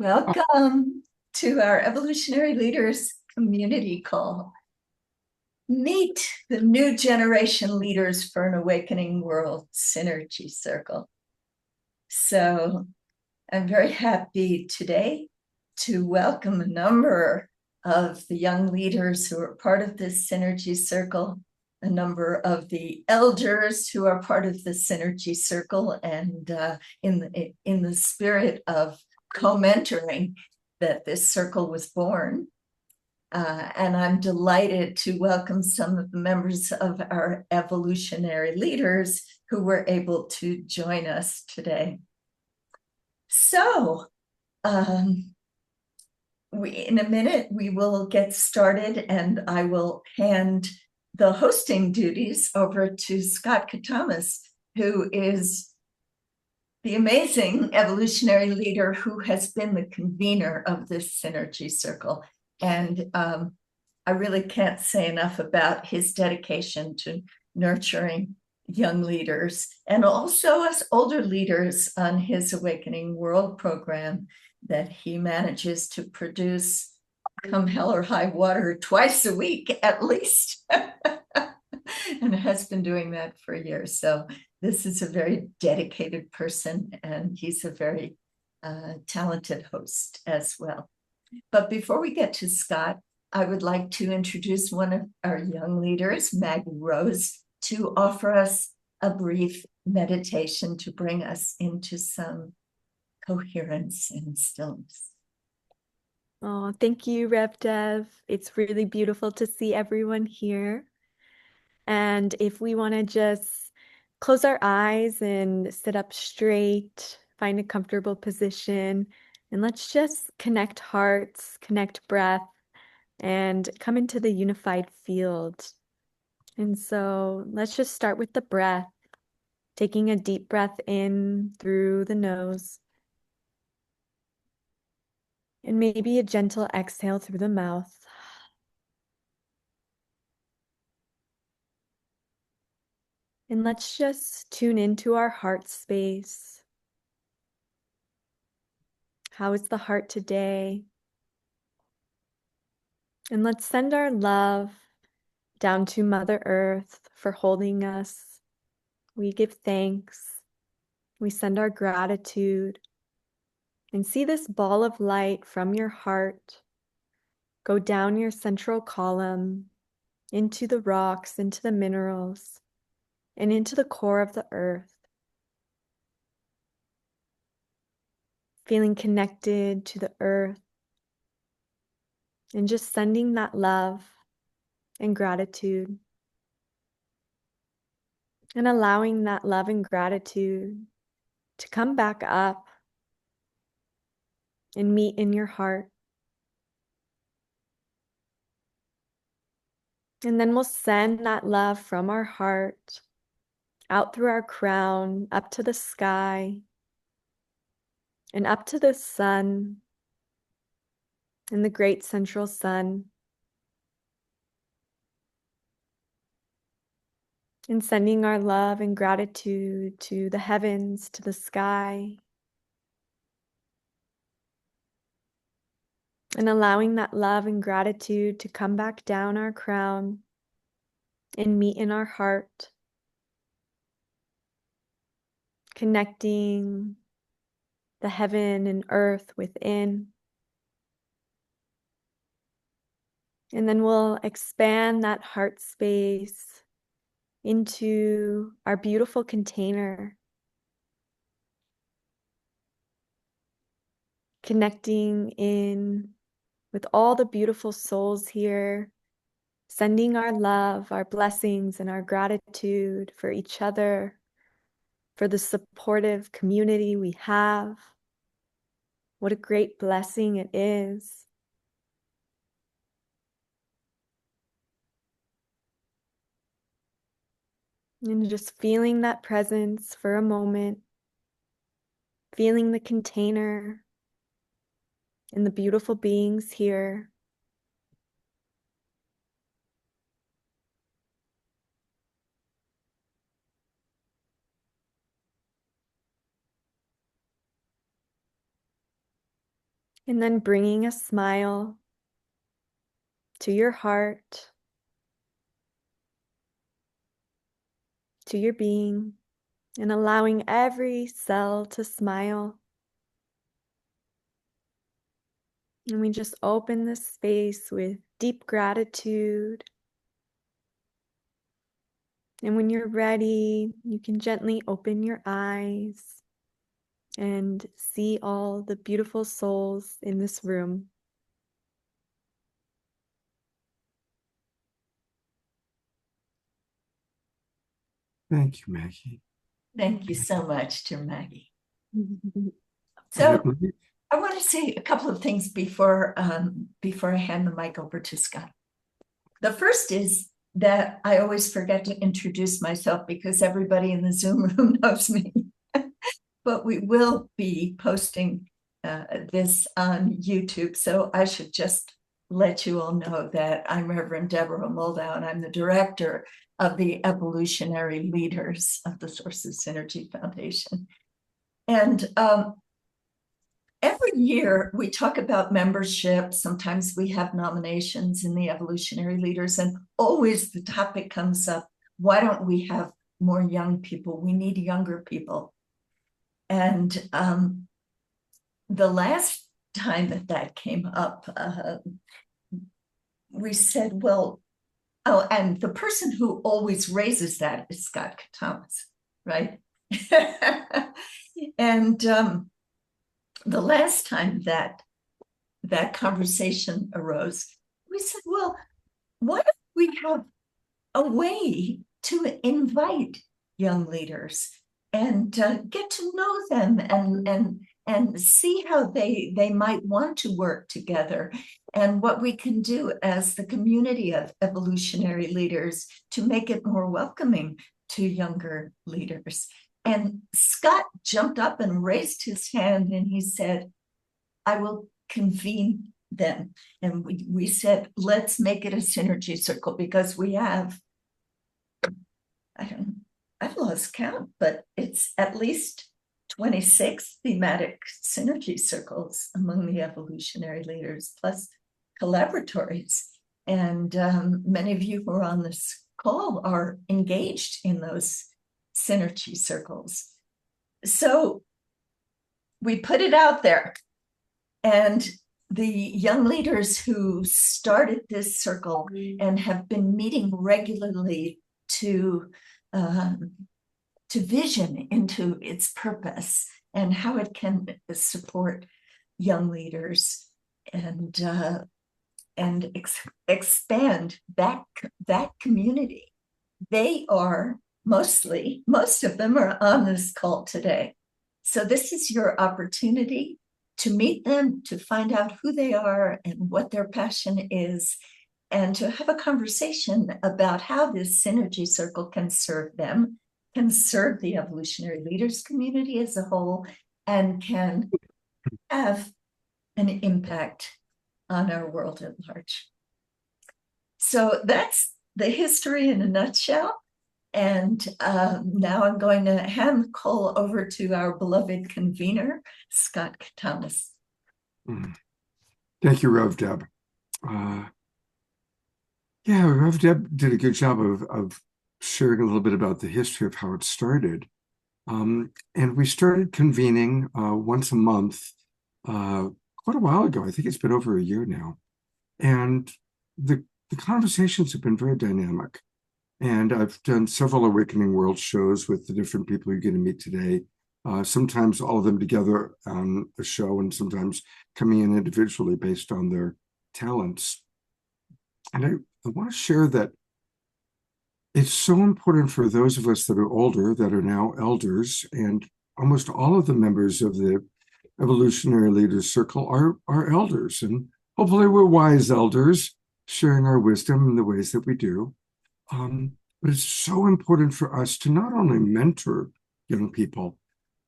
Welcome to our Evolutionary Leaders community call. Meet the new generation leaders for an awakening world synergy circle. So I'm very happy today to welcome a number of the young leaders who are part of this synergy circle, a number of the elders who are part of the synergy circle, and in the spirit of co-mentoring that this circle was born. And I'm delighted to welcome some of the members of our evolutionary leaders who were able to join us today. So, in a minute, we will get started, and I will hand the hosting duties over to Scott Katamas, who is the amazing evolutionary leader who has been the convener of this synergy circle. And I really can't say enough about his dedication to nurturing young leaders and also us older leaders on his Awakening World program that he manages to produce, come hell or high water, twice a week at least. And has been doing that for years. So this is a very dedicated person, and he's a very talented host as well. But before we get to Scott, I would like to introduce one of our young leaders, Maggie Rose, to offer us a brief meditation to bring us into some coherence and stillness. Oh, thank you, Rev Dev. It's really beautiful to see everyone here. And if we want to just close our eyes and sit up straight, find a comfortable position, and let's just connect hearts, connect breath, and come into the unified field. And so let's just start with the breath, taking a deep breath in through the nose, and maybe a gentle exhale through the mouth. And let's just tune into our heart space. How is the heart today? And let's send our love down to Mother Earth for holding us. We give thanks. We send our gratitude. And see this ball of light from your heart go down your central column into the rocks, into the minerals, and into the core of the earth. Feeling connected to the earth and just sending that love and gratitude. And allowing that love and gratitude to come back up and meet in your heart. And then we'll send that love from our heart out through our crown, up to the sky, and up to the sun, and the great central sun. And sending our love and gratitude to the heavens, to the sky. And allowing that love and gratitude to come back down our crown and meet in our heart. Connecting the heaven and earth within. And then we'll expand that heart space into our beautiful container. Connecting in with all the beautiful souls here, sending our love, our blessings, and our gratitude for each other, for the supportive community we have. What a great blessing it is. And just feeling that presence for a moment, feeling the container and the beautiful beings here. And then bringing a smile to your heart, to your being, and allowing every cell to smile. And we just open this space with deep gratitude. And when you're ready, you can gently open your eyes and see all the beautiful souls in this room. Thank you, Maggie. Thank you so much to Maggie. So I want to say a couple of things before I hand the mic over to Scott. The first is that I always forget to introduce myself because everybody in the Zoom room knows me. But we will be posting this on YouTube, so I should just let you all know that I'm Reverend Deborah Moldow, and I'm the director of the Evolutionary Leaders of the Sources Synergy Foundation. And every year we talk about membership. Sometimes we have nominations in the Evolutionary Leaders, and always the topic comes up, why don't we have more young people? We need younger people. And the last time that came up, we said, well, oh, and the person who always raises that is Scott Thomas, right? And the last time that conversation arose, we said, well, what if we have a way to invite young leaders and get to know them and see how they might want to work together, and what we can do as the community of evolutionary leaders to make it more welcoming to younger leaders. And Scott jumped up and raised his hand and he said, I will convene them. And we said, let's make it a synergy circle, because we have, I've lost count, but it's at least 26 thematic synergy circles among the evolutionary leaders, plus collaboratories. And many of you who are on this call are engaged in those synergy circles. So we put it out there, and the young leaders who started this circle and have been meeting regularly to vision into its purpose and how it can support young leaders and expand that community. They are most of them are on this call today. So this is your opportunity to meet them, to find out who they are and what their passion is, and to have a conversation about how this synergy circle can serve them, can serve the evolutionary leaders community as a whole, and can have an impact on our world at large. So that's the history in a nutshell. And now I'm going to hand the call over to our beloved convener, Scott Thomas. Thank you, Rev Deb. Yeah, Rev Deb did a good job of sharing a little bit about the history of how it started. And we started convening once a month quite a while ago. I think it's been over a year now. And the conversations have been very dynamic. And I've done several Awakening World shows with the different people you're going to meet today. Sometimes all of them together on a show, and sometimes coming in individually based on their talents. And I want to share that it's so important for those of us that are older, that are now elders, and almost all of the members of the Evolutionary Leaders Circle are elders. And hopefully we're wise elders, sharing our wisdom in the ways that we do. But it's so important for us to not only mentor young people,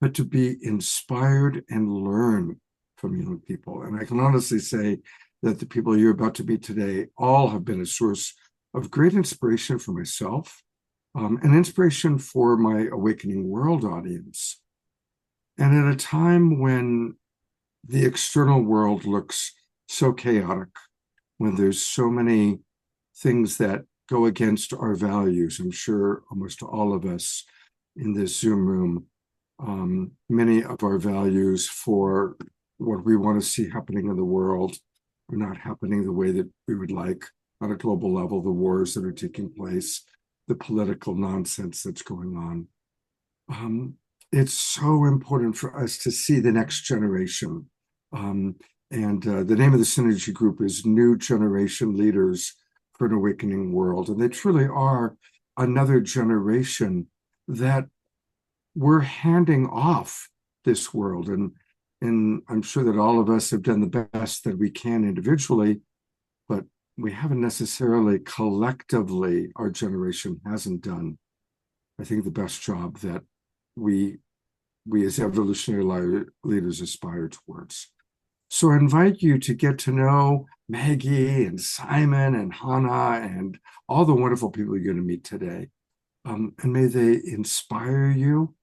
but to be inspired and learn from young people. And I can honestly say that the people you're about to meet today all have been a source of great inspiration for myself, and inspiration for my Awakening World audience. And at a time when the external world looks so chaotic, when there's so many things that go against our values. I'm sure almost all of us in this Zoom room, many of our values for what we want to see happening in the world are not happening the way that we would like on a global level, the wars that are taking place, the political nonsense that's going on. It's so important for us to see the next generation. And the name of the Synergy Group is New Generation Leaders for an Awakening World. And they truly are another generation that we're handing off this world. And I'm sure that all of us have done the best that we can individually, but we haven't necessarily collectively, our generation hasn't done, I think, the best job that we as evolutionary leaders aspire towards. So I invite you to get to know Maggie and Simon and Hannah and all the wonderful people you're going to meet today. And may they inspire you.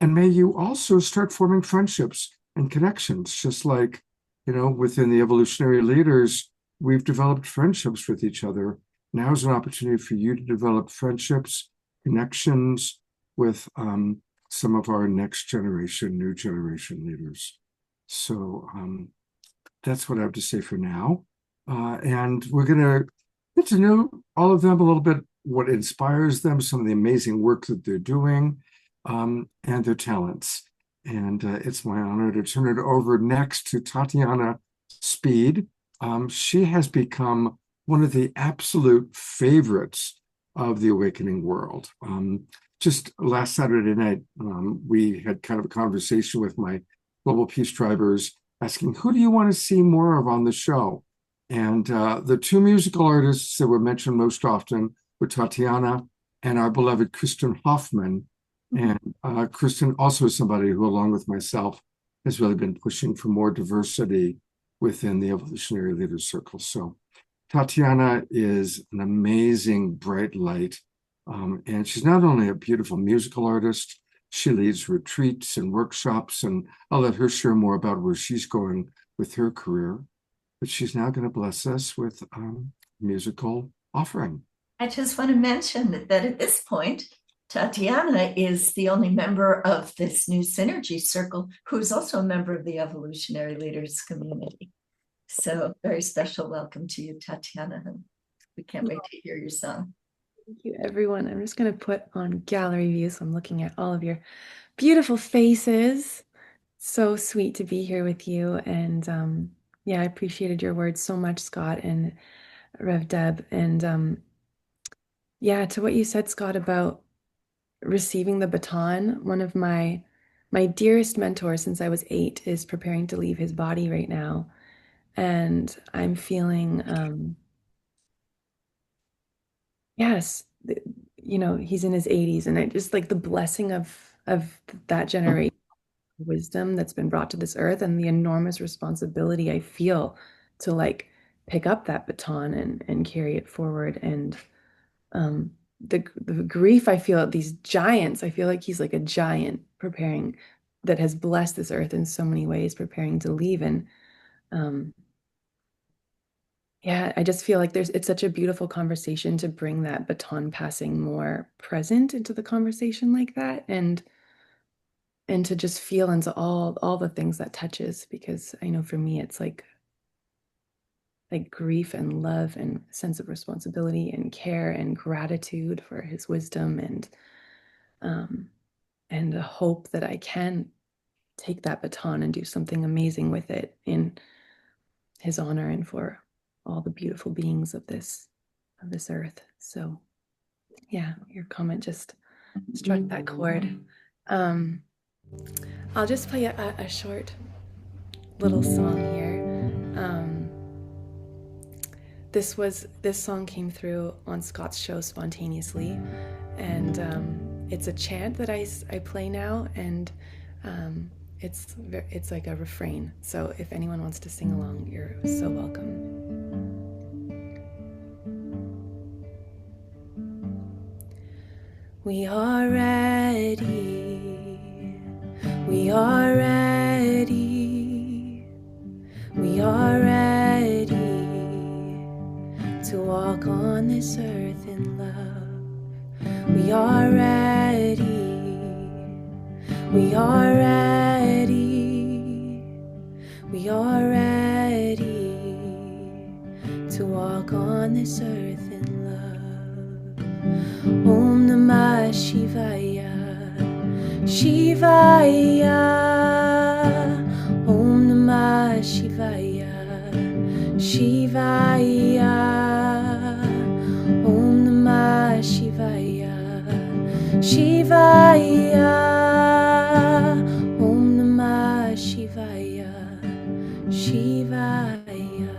And may you also start forming friendships and connections, just like, within the evolutionary leaders, we've developed friendships with each other. Now's an opportunity for you to develop friendships, connections with some of our next generation, new generation leaders. So that's what I have to say for now. And we're going to get to know all of them a little bit, what inspires them, some of the amazing work that they're doing, and their talents. And it's my honor to turn it over next to Tatiana Speed. She has become one of the absolute favorites of the awakening world. Just last Saturday night, we had kind of a conversation with my Global Peace Tribers, asking, who do you want to see more of on the show? And the two musical artists that were mentioned most often were Tatiana and our beloved Kristen Hoffman. And Kristen also is somebody who, along with myself, has really been pushing for more diversity within the Evolutionary Leaders Circle. So Tatiana is an amazing, bright light. And she's not only a beautiful musical artist, she leads retreats and workshops, and I'll let her share more about where she's going with her career. But she's now going to bless us with musical offering. I just want to mention that at this point, Tatiana is the only member of this new Synergy Circle who's also a member of the Evolutionary Leaders community. So very special welcome to you, Tatiana. We can't wait to hear your song. Thank you, everyone. I'm just going to put on gallery view, so I'm looking at all of your beautiful faces. So sweet to be here with you. And yeah, I appreciated your words so much, Scott and Rev Deb. And yeah, to what you said, Scott, about receiving the baton, one of my dearest mentors since I was 8 is preparing to leave his body right now. And I'm feeling, yes, he's in his 80s, and I just like the blessing of that generation of wisdom that's been brought to this earth, and the enormous responsibility I feel to like pick up that baton and carry it forward. And the grief I feel at these giants, I feel like he's like a giant preparing, that has blessed this earth in so many ways, preparing to leave. And yeah, I just feel like it's such a beautiful conversation to bring that baton passing more present into the conversation like that, and to just feel into all the things that touches, because I know for me it's like grief and love and sense of responsibility and care and gratitude for his wisdom, and a hope that I can take that baton and do something amazing with it in his honor and for all the beautiful beings of this earth. So yeah, your comment just struck that chord. I'll just play a short little song here. This song came through on Scott's show spontaneously, and it's a chant that I play now, and it's like a refrain. So if anyone wants to sing along, you're so welcome. We are ready. We are ready. this earth in love. We are ready. We are ready. We are ready to walk on this earth in love. Om Namah Shivaya. Shivaya. Om Namah Shivaya. Shivaya. Om Namah Shivaya. Shivaya. Om Namah Shivaya. Shivaya.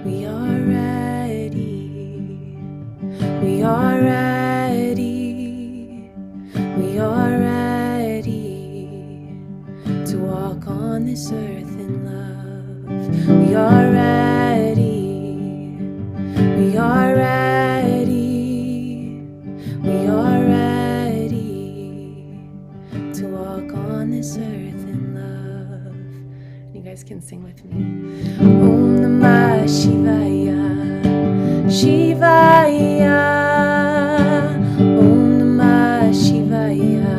We are ready. We are ready. We are ready to walk on this earth in love. We are ready. We are ready. We are ready to walk on this earth in love. You guys can sing with me. Om Namah Shivaya. Shivaya. Om Namah Shivaya.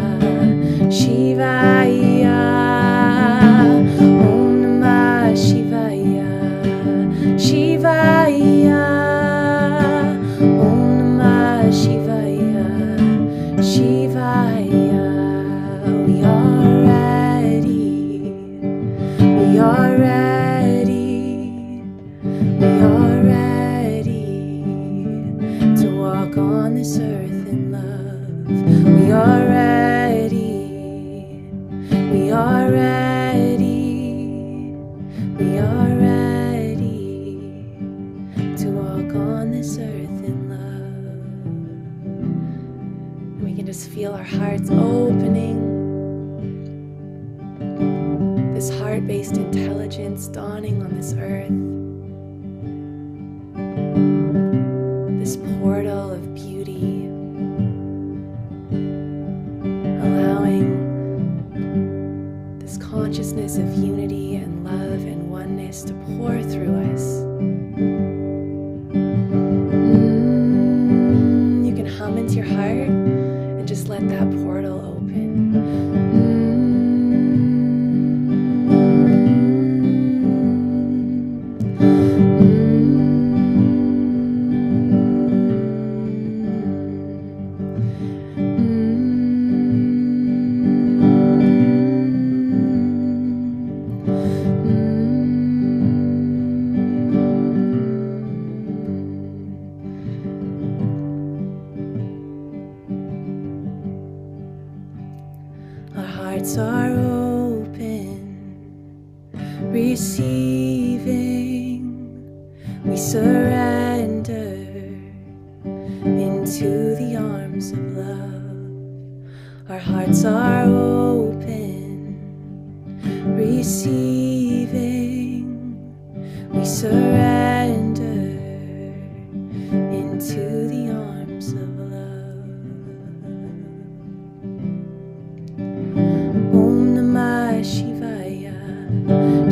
Shivaya. Om Namah Shivaya. Shivaya. Om Namah Shivaya. Shivaya. We are ready. We are ready. We are ready to walk on this earth in love. We are ready. We are ready. We are ready to walk on this earth in love. And we can just feel our hearts opening. This heart-based intelligence dawning on this earth. This portal of beauty, allowing this consciousness of unity and love and oneness to pour through us. You can hum into your heart and just let that portal open. Our hearts are open, receiving. We surrender into the arms of love. Our hearts are open, receiving. We surrender into the arms of love. Om Namah Shivaya.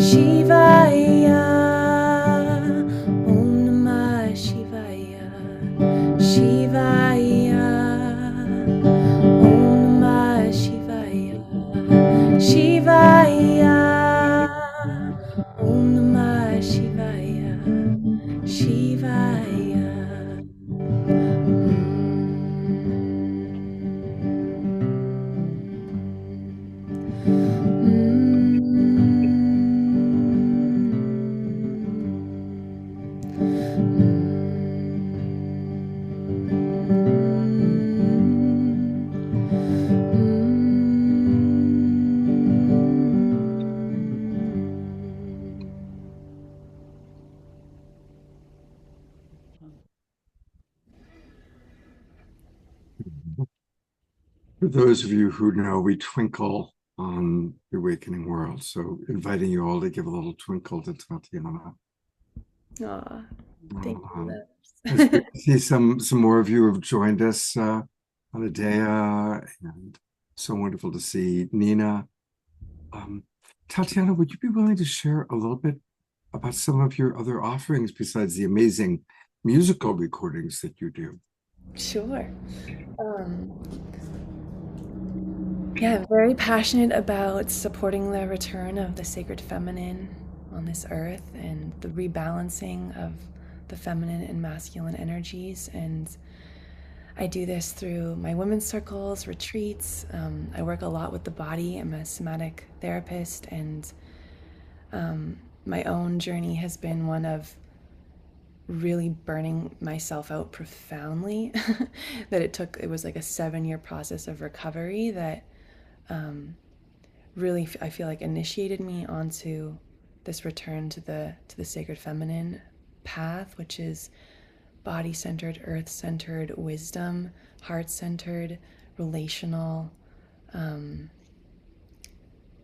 Shivaya. Om Namah Shivaya. Shivaya. Om Namah Shivaya. Shivaya. Om Namah Shivaya. Shivaya. For those of you who know, we twinkle on the awakening world. So inviting you all to give a little twinkle to Tatiana. Aw, thank you, It's loves. good to see some more of you have joined us on the day, and so wonderful to see Nina. Tatiana, would you be willing to share a little bit about some of your other offerings besides the amazing musical recordings that you do. Sure. Um, yeah, I'm very passionate about supporting the return of the sacred feminine on this earth and the rebalancing of the feminine and masculine energies. And I do this through my women's circles, retreats. I work a lot with the body. I'm a somatic therapist, and my own journey has been one of really burning myself out profoundly. That it was like a 7 year process of recovery that really I feel like initiated me onto this return to the sacred feminine path, which is body centered, earth centered wisdom, heart centered, relational.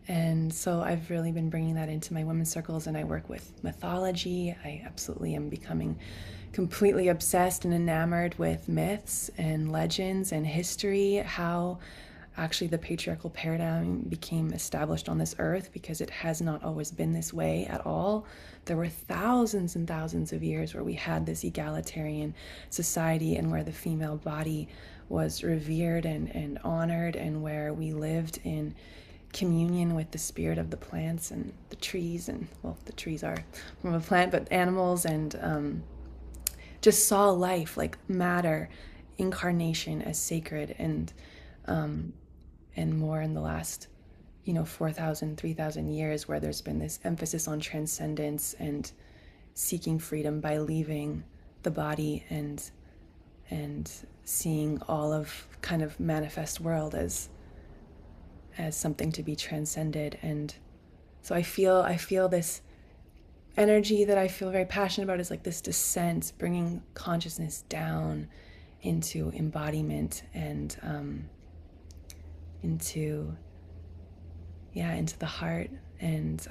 And so I've really been bringing that into my women's circles, and I work with mythology. I absolutely am becoming completely obsessed and enamored with myths and legends and history, how actually the patriarchal paradigm became established on this earth, because it has not always been this way at all. There were thousands and thousands of years where we had this egalitarian society, and where the female body was revered and honored, and where we lived in communion with the spirit of the plants and the trees, and well, the trees are from a plant, but animals, and just saw life like matter, incarnation as sacred, and more in the last 4,000, 3,000 years, where there's been this emphasis on transcendence and seeking freedom by leaving the body and seeing all of kind of manifest world as something to be transcended. And so I feel this energy that I feel very passionate about is like this descent, bringing consciousness down into embodiment, and into into the heart. And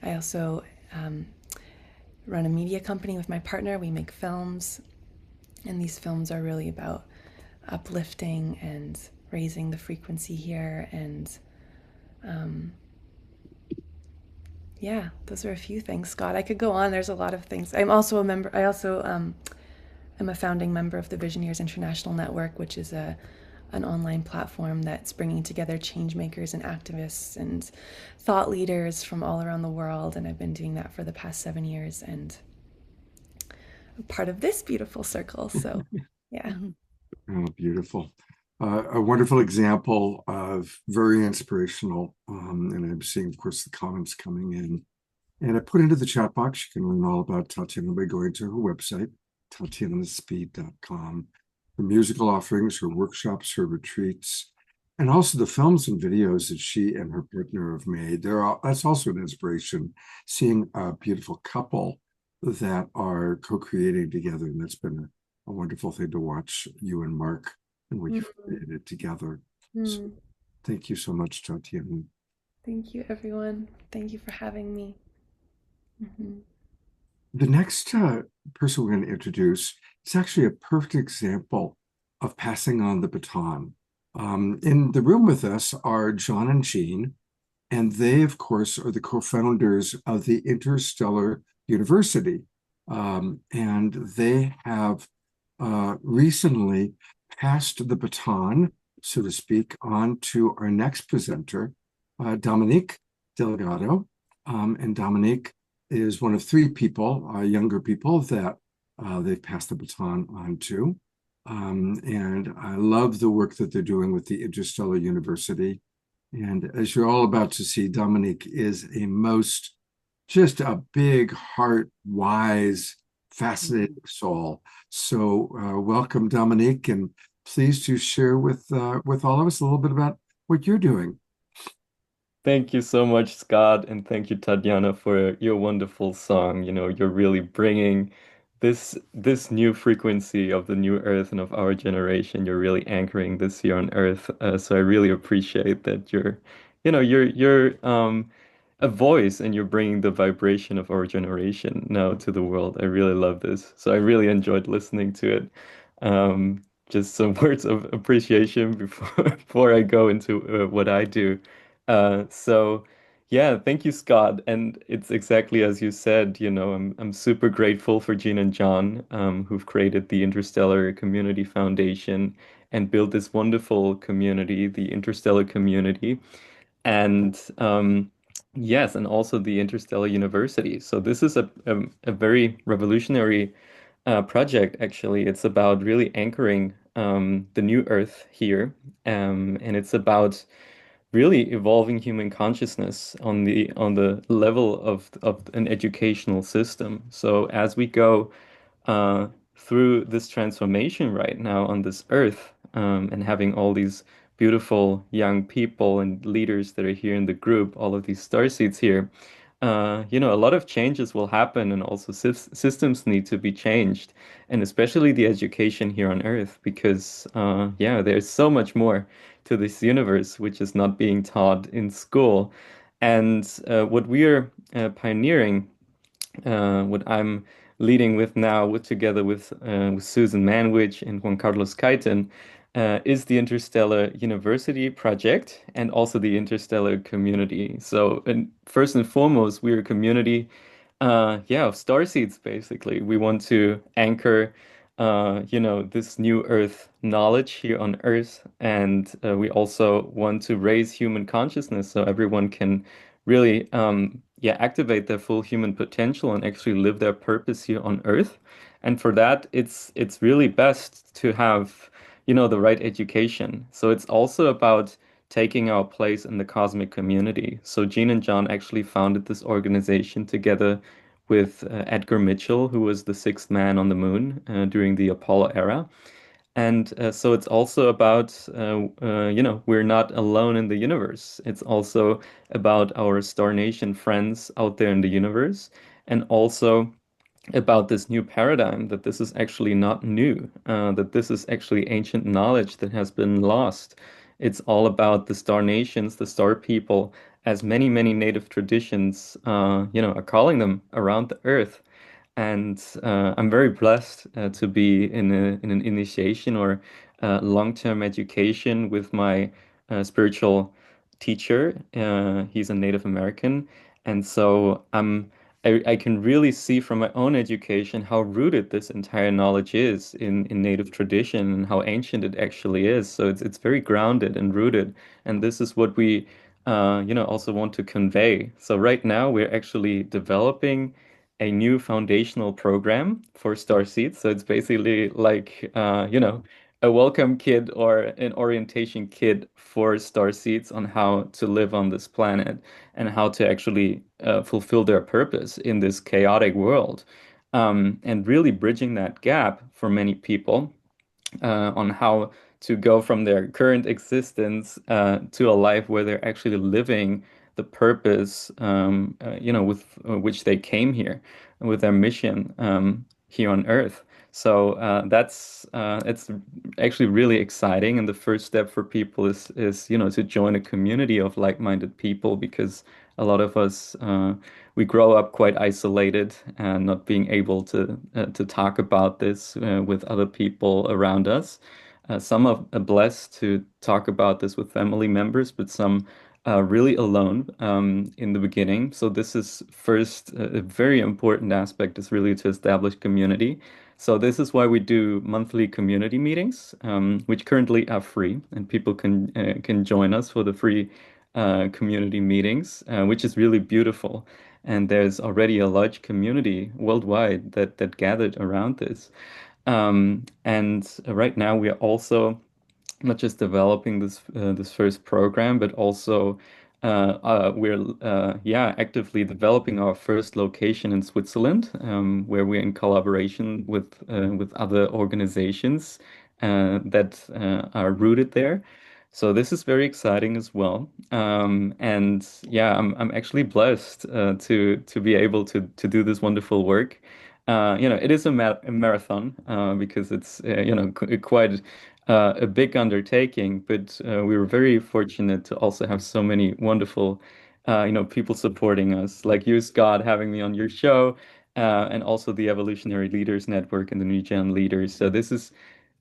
I also run a media company with my partner. We make films, and these films are really about uplifting and raising the frequency here. And yeah, those are a few things. Scott, I could go on. There's a lot of things. I'm also a member. I also am a founding member of the Visionaries International Network, which is an online platform that's bringing together change makers and activists and thought leaders from all around the world. And I've been doing that for the past 7 years, and I'm part of this beautiful circle. So, yeah. Oh, beautiful. A wonderful example of very inspirational. And I'm seeing, of course, the comments coming in. And I put into the chat box, you can learn all about Tatiana by going to her website, tatianaspeed.com. Her musical offerings, her workshops, her retreats, and also the films and videos that she and her partner have made. That's also an inspiration, seeing a beautiful couple that are co-creating together. And that's been a wonderful thing to watch, you and Mark, and what you've created together. So thank you so much, Tatiana. Thank you, everyone. Thank you for having me. The next person we're going to introduce is actually a perfect example of passing on the baton. In the room with us are John and Jean, and they, of course, are the co-founders of the Interstellar University. And they have recently passed the baton, so to speak, on to our next presenter, Dominique Delgado. And Dominique is one of three people, younger people, that they've passed the baton on to. And I love the work that they're doing with the Interstellar University. And as you're all about to see, Dominique is just a big heart, wise, fascinating soul. So welcome, Dominique, and please do share with all of us a little bit about what you're doing. Thank you so much, Scott, and thank you, Tatiana, for your wonderful song. You're really bringing this new frequency of the new Earth and of our generation. You're really anchoring this here on Earth. So I really appreciate that you're a voice, and you're bringing the vibration of our generation now to the world. I really love this. So I really enjoyed listening to it. Just some words of appreciation before I go into what I do. So Yeah, thank you, Scott. And it's exactly as you said, I'm super grateful for Gene and John, who've created the Interstellar Community Foundation and built this wonderful community, the Interstellar community. And yes, and also the Interstellar University. So this is a very revolutionary project, actually. It's about really anchoring the new Earth here. And it's about really evolving human consciousness on the level of an educational system. So as we go uh, through this transformation right now on this earth, and having all these beautiful young people and leaders that are here in the group, all of these star seeds here, a lot of changes will happen, and also systems need to be changed, and especially the education here on Earth, because yeah, there's so much more to this universe which is not being taught in school. And what we are pioneering, what I'm leading with now, together with Susan Manwich and Juan Carlos Kaitan, is the Interstellar University project and also the Interstellar community. So, and first and foremost, we're a community, yeah, of starseeds. Basically, we want to anchor, this new Earth knowledge here on Earth, and we also want to raise human consciousness so everyone can really yeah, activate their full human potential and actually live their purpose here on Earth. And for that, it's really best to have, the right education. So it's also about taking our place in the cosmic community. So Gene and John actually founded this organization together with Edgar Mitchell, who was the sixth man on the moon during the Apollo era. And so it's also about, we're not alone in the universe. It's also about our Star Nation friends out there in the universe, and also about this new paradigm that this is actually not new, that this is actually ancient knowledge that has been lost. It's all about the Star Nations, the Star People, as many, many native traditions, are calling them around the Earth. And I'm very blessed to be in an initiation or long-term education with my spiritual teacher. He's a Native American, and so I can really see from my own education how rooted this entire knowledge is in Native tradition and how ancient it actually is. So it's very grounded and rooted, and this is what we also want to convey. So right now we're actually developing a new foundational program for Starseed. So it's basically like, a welcome kit or an orientation kit for Starseeds on how to live on this planet and how to actually fulfill their purpose in this chaotic world. And really bridging that gap for many people on how to go from their current existence to a life where they're actually living the purpose, with which they came here, with their mission here on Earth. So that's it's actually really exciting, and the first step for people is to join a community of like-minded people, because a lot of us we grow up quite isolated and not being able to talk about this with other people around us. Some are blessed to talk about this with family members, but some are really alone in the beginning. So this is first a very important aspect, is really to establish community. So this is why we do monthly community meetings, which currently are free, and people can join us for the free community meetings, which is really beautiful. And there's already a large community worldwide that gathered around this. And right now we are also not just developing this first program, but also we're yeah, actively developing our first location in Switzerland, where we're in collaboration with other organizations that are rooted there. So this is very exciting as well. And yeah, I'm actually blessed to be able to do this wonderful work. It is a marathon because it's quite a big undertaking, but we were very fortunate to also have so many wonderful, people supporting us, like you, Scott, having me on your show, and also the Evolutionary Leaders Network and the New Gen Leaders. So this is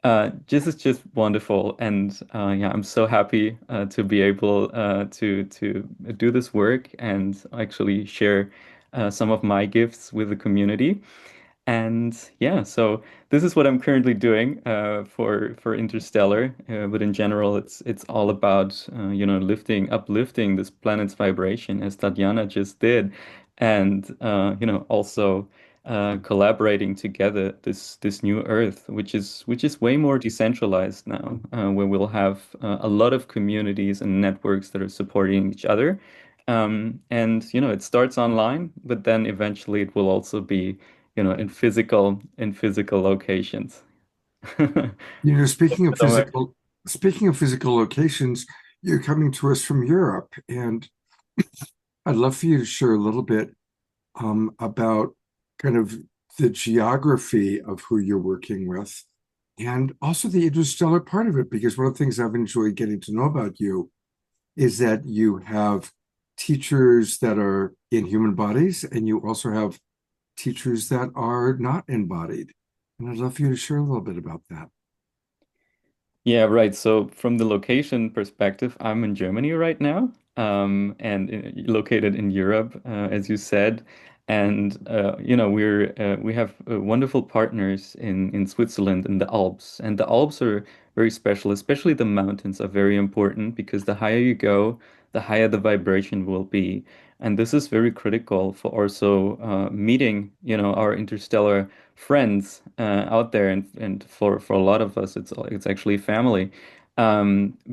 This is just wonderful, and yeah, I'm so happy to be able to do this work and actually share some of my gifts with the community. And yeah, so this is what I'm currently doing for Interstellar. But in general, it's all about uplifting this planet's vibration, as Tatiana just did, and also collaborating together this new Earth, which is way more decentralized now, where we'll have a lot of communities and networks that are supporting each other. And it starts online, but then eventually it will also be in physical locations. So, Speaking of physical locations, you're coming to us from Europe, and I'd love for you to share a little bit about kind of the geography of who you're working with, and also the interstellar part of it, because one of the things I've enjoyed getting to know about you is that you have teachers that are in human bodies, and you also have teachers that are not embodied. And I'd love for you to share a little bit about that. Yeah, right. So from the location perspective, I'm in Germany right now, and located in Europe, as you said. And we have wonderful partners in Switzerland in the Alps, and the Alps are very special. Especially the mountains are very important because the higher you go, the higher the vibration will be. And this is very critical for also meeting, our interstellar friends out there, and for a lot of us, it's actually family,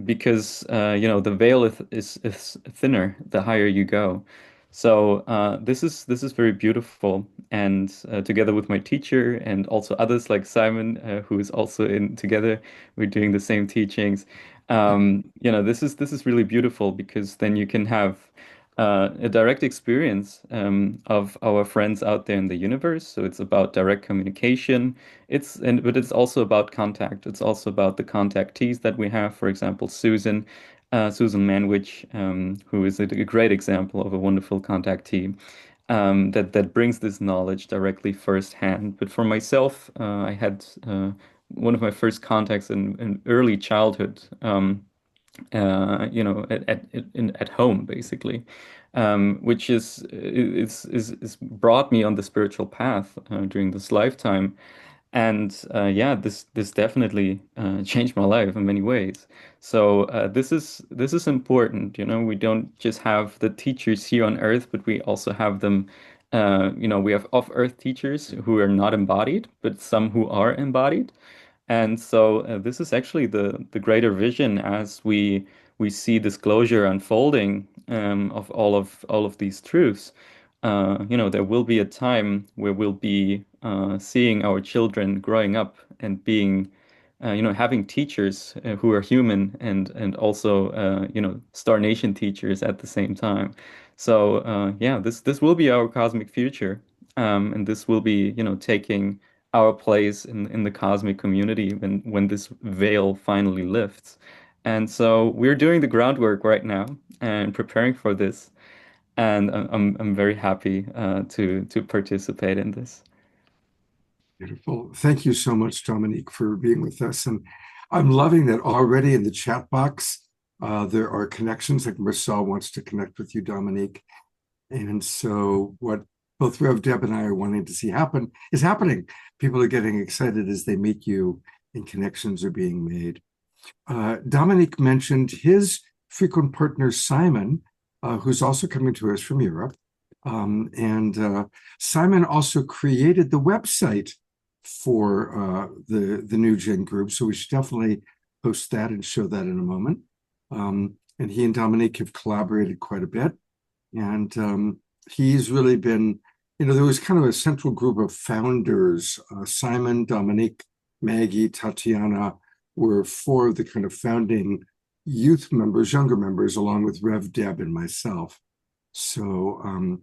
because the veil is thinner the higher you go. So this is very beautiful, and together with my teacher and also others like Simon, who is also in together, we're doing the same teachings. This is really beautiful because then you can have a direct experience of our friends out there in the universe. So it's about direct communication. But it's also about contact. It's also about the contactees that we have. For example, Susan Manwich, who is a great example of a wonderful contactee that brings this knowledge directly firsthand. But for myself, I had one of my first contacts in early childhood. At home basically, which is brought me on the spiritual path during this lifetime. And yeah, this definitely changed my life in many ways. So this is important. We don't just have the teachers here on Earth, but we also have them. We have off-Earth teachers who are not embodied, but some who are embodied. And so this is actually the greater vision as we see disclosure unfolding of all of these truths. There will be a time where we'll be seeing our children growing up and being, having teachers who are human and also, Star Nation teachers at the same time. So yeah, this will be our cosmic future, and this will be, taking our place in the cosmic community when this veil finally lifts. And so we're doing the groundwork right now and preparing for this. And I'm very happy to participate in this. Beautiful. Thank you so much, Dominique, for being with us. And I'm loving that already in the chat box. There are connections, like Marcel wants to connect with you, Dominique. And so what both Rev Deb and I are wanting to see happen is happening. People are getting excited as they meet you and connections are being made. Dominique mentioned his frequent partner, Simon, who's also coming to us from Europe. And Simon also created the website for the New Gen group. So we should definitely post that and show that in a moment. And he and Dominique have collaborated quite a bit. And he's really been, there was kind of a central group of founders. Simon, Dominique, Maggie, Tatiana were four of the kind of founding youth members, younger members, along with Rev Deb and myself. So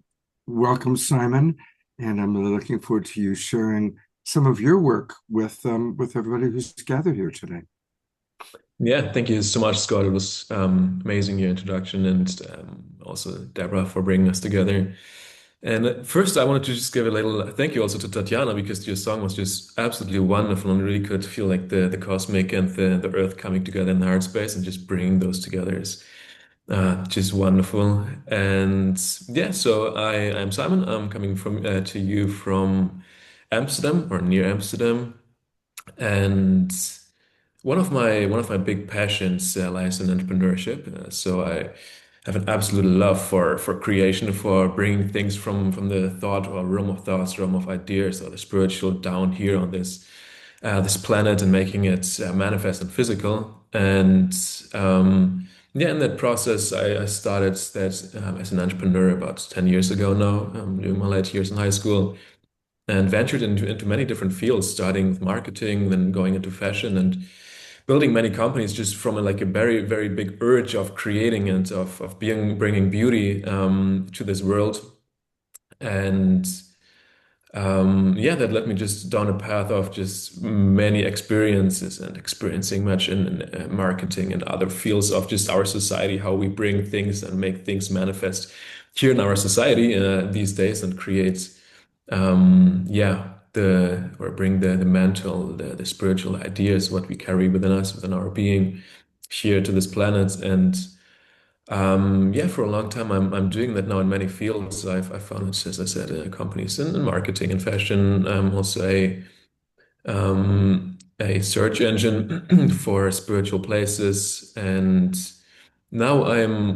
welcome, Simon. And I'm really looking forward to you sharing some of your work with everybody who's gathered here today. Yeah, thank you so much, Scott. It was amazing, your introduction, and also Deborah for bringing us together. And first, I wanted to just give a little thank you also to Tatiana because your song was just absolutely wonderful and really could feel like the cosmic and the earth coming together in the heart space and just bringing those together is just wonderful. And yeah, so I'm Simon. I'm coming from to you from Amsterdam or near Amsterdam, and one of my big passions lies in entrepreneurship. So I have an absolute love for creation, for bringing things from the thought or realm of thoughts, realm of ideas, or the spiritual down here on this planet and making it manifest and physical. And yeah, in that process, I started that as an entrepreneur about 10 years ago now, during my late years in high school, and ventured into many different fields, starting with marketing, then going into fashion and building many companies just from like a very, very big urge of creating and of bringing beauty to this world. And yeah, that led me just down a path of just many experiences and experiencing much in marketing and other fields of just our society, how we bring things and make things manifest here in our society these days and create, yeah, or bring the mental, the spiritual ideas, what we carry within us, within our being here to this planet. And yeah, for a long time, I'm doing that now in many fields. I've found it, as I said, companies in marketing and fashion. I'm also a search engine for spiritual places, and now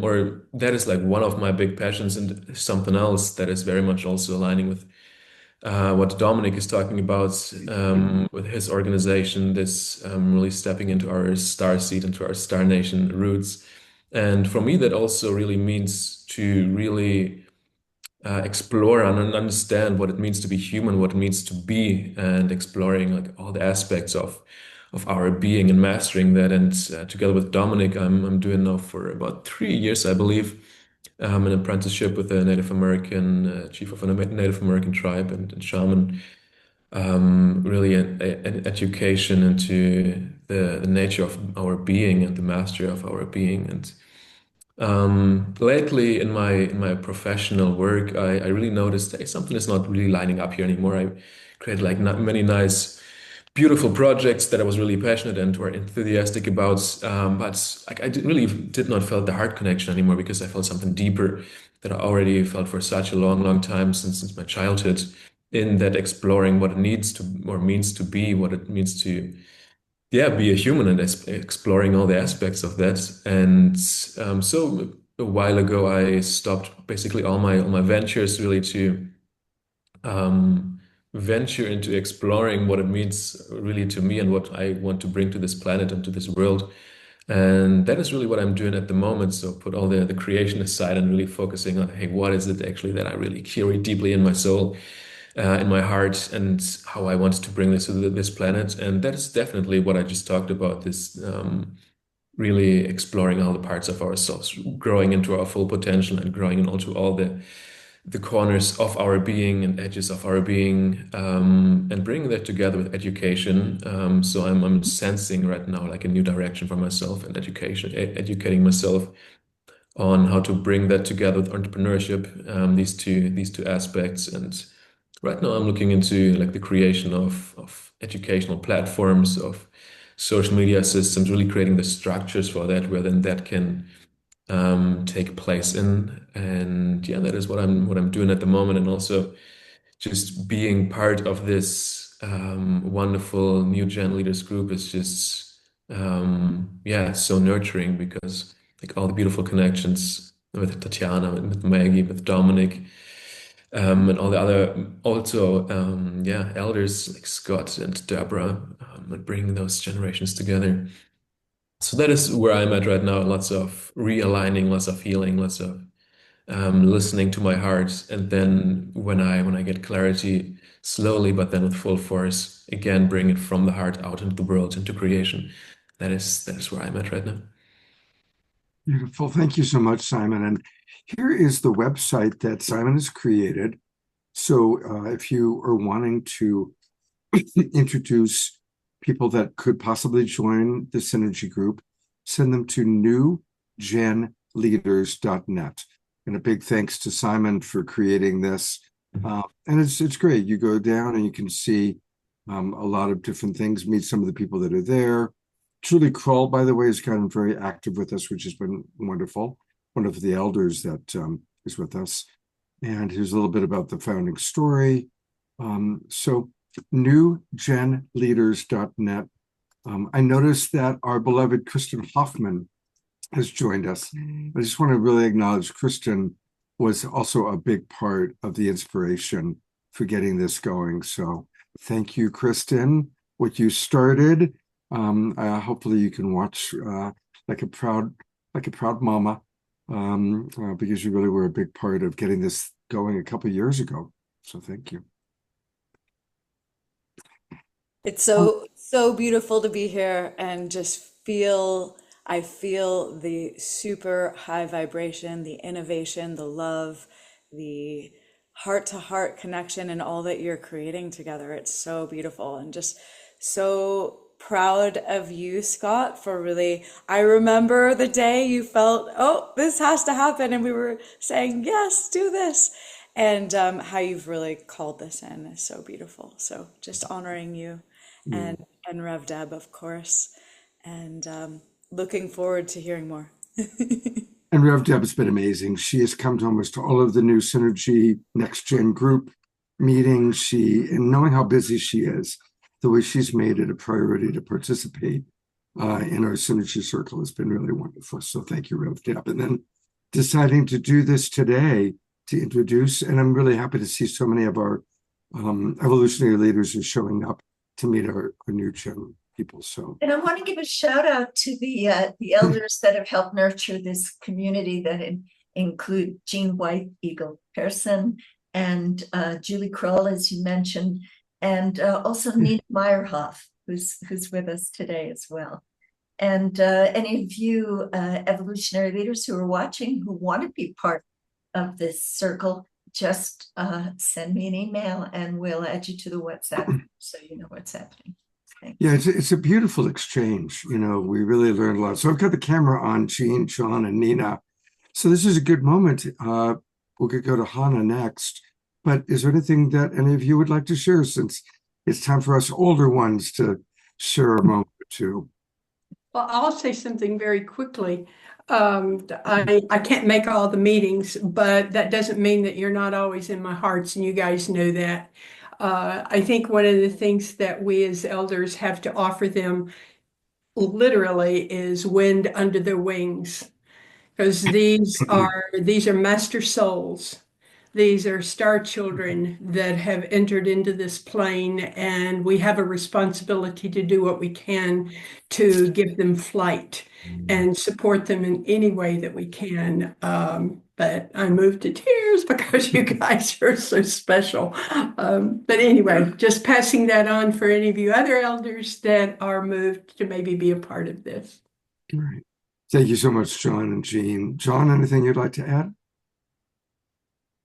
or that is like one of my big passions, and something else that is very much also aligning with what Dominic is talking about with his organization, this really stepping into our star seed, into our Star Nation roots. And for me, that also really means to really explore and understand what it means to be human, what it means to be, and exploring like all the aspects of our being and mastering that. And together with Dominic, I'm doing now for about 3 years, I believe, an apprenticeship with a Native American chief of a Native American tribe and shaman. Really an education into the nature of our being and the mastery of our being. And lately in my professional work, I really noticed, hey, something is not really lining up here anymore. I created like many nice, beautiful projects that I was really passionate and or enthusiastic about, but like really did not feel the heart connection anymore because I felt something deeper that I already felt for such a long, long time since my childhood. In that exploring what it needs to or means to be, what it means to yeah, be a human and exploring all the aspects of that. And so a while ago, I stopped basically all my ventures really to venture into exploring what it means really to me and what I want to bring to this planet and to this world. And that is really what I'm doing at the moment. So put all the creation aside and really focusing on, hey, what is it actually that I really carry deeply in my soul, in my heart, and how I want to bring this to this planet. And that is definitely what I just talked about, this really exploring all the parts of ourselves, growing into our full potential and growing into all the corners of our being and edges of our being, and bringing that together with education. So I'm sensing right now like a new direction for myself and education, educating myself on how to bring that together with entrepreneurship, these two aspects. And right now I'm looking into like the creation of educational platforms, of social media systems, really creating the structures for that, where then that can take place in. And yeah, that is what I'm doing at the moment. And also just being part of this wonderful new gen leaders group is just yeah, so nurturing because like all the beautiful connections with Tatiana, with Maggie, with Dominic, and all the other also yeah, elders like Scott and Deborah, and bringing those generations together. So that is where I'm at right now. Lots of realigning, lots of healing, lots of listening to my heart, and then when I get clarity, slowly but then with full force, again bring it from the heart out into the world, into creation. That is where I'm at right now. Beautiful. Thank you so much, Simon. And here is the website that Simon has created. So if you are wanting to introduce people that could possibly join the Synergy Group, send them to newgenleaders.net. And a big thanks to Simon for creating this. And it's great. You go down and you can see a lot of different things, meet some of the people that are there. Julie Kroll, by the way, has gotten very active with us, which has been wonderful. One of the elders that is with us. And here's a little bit about the founding story. So newgenleaders.net. I noticed that our beloved Kristen Hoffman has joined us. I just want to really acknowledge Kristen was also a big part of the inspiration for getting this going. So thank you, Kristen. What you started, hopefully you can watch like a proud mama, because you really were a big part of getting this going a couple of years ago. So thank you. It's so beautiful to be here and just I feel the super high vibration, the innovation, the love, the heart to heart connection and all that you're creating together. It's so beautiful and just so proud of you, Scott, for really, I remember the day you felt, oh, this has to happen. And we were saying, yes, do this. And how you've really called this in is so beautiful. So just honoring you and Rev Deb, of course, and looking forward to hearing more. And Rev Deb has been amazing. She has come to almost all of the new Synergy Next Gen group meetings. And knowing how busy she is, the way she's made it a priority to participate in our Synergy Circle has been really wonderful. So thank you, Rev Deb. And then deciding to do this today to introduce, and I'm really happy to see so many of our evolutionary leaders are showing up to meet our new gen people. So, and I want to give a shout out to the elders that have helped nurture this community that include Jean White, Eagle Pearson, and Julie Kroll, as you mentioned, and also Nina Meyerhoff, who's with us today as well. And any of you evolutionary leaders who are watching who want to be part of this circle, just send me an email and we'll add you to the WhatsApp so you know what's happening. Thanks. Yeah, it's a beautiful exchange. You know, we really learned a lot. So I've got the camera on Jean, John, and Nina. So this is a good moment. We'll go to Hannah next. But is there anything that any of you would like to share, since it's time for us older ones to share a moment or two? Well, I'll say something very quickly. I can't make all the meetings, but that doesn't mean that you're not always in my hearts, and you guys know that. I think one of the things that we as elders have to offer them literally is wind under their wings, because these are master souls. These are star children that have entered into this plane, and we have a responsibility to do what we can to give them flight and support them in any way that we can. But I moved to tears because you guys are so special. But anyway, just passing that on for any of you other elders that are moved to maybe be a part of this. Great. Thank you so much, John and Jean. John, anything you'd like to add?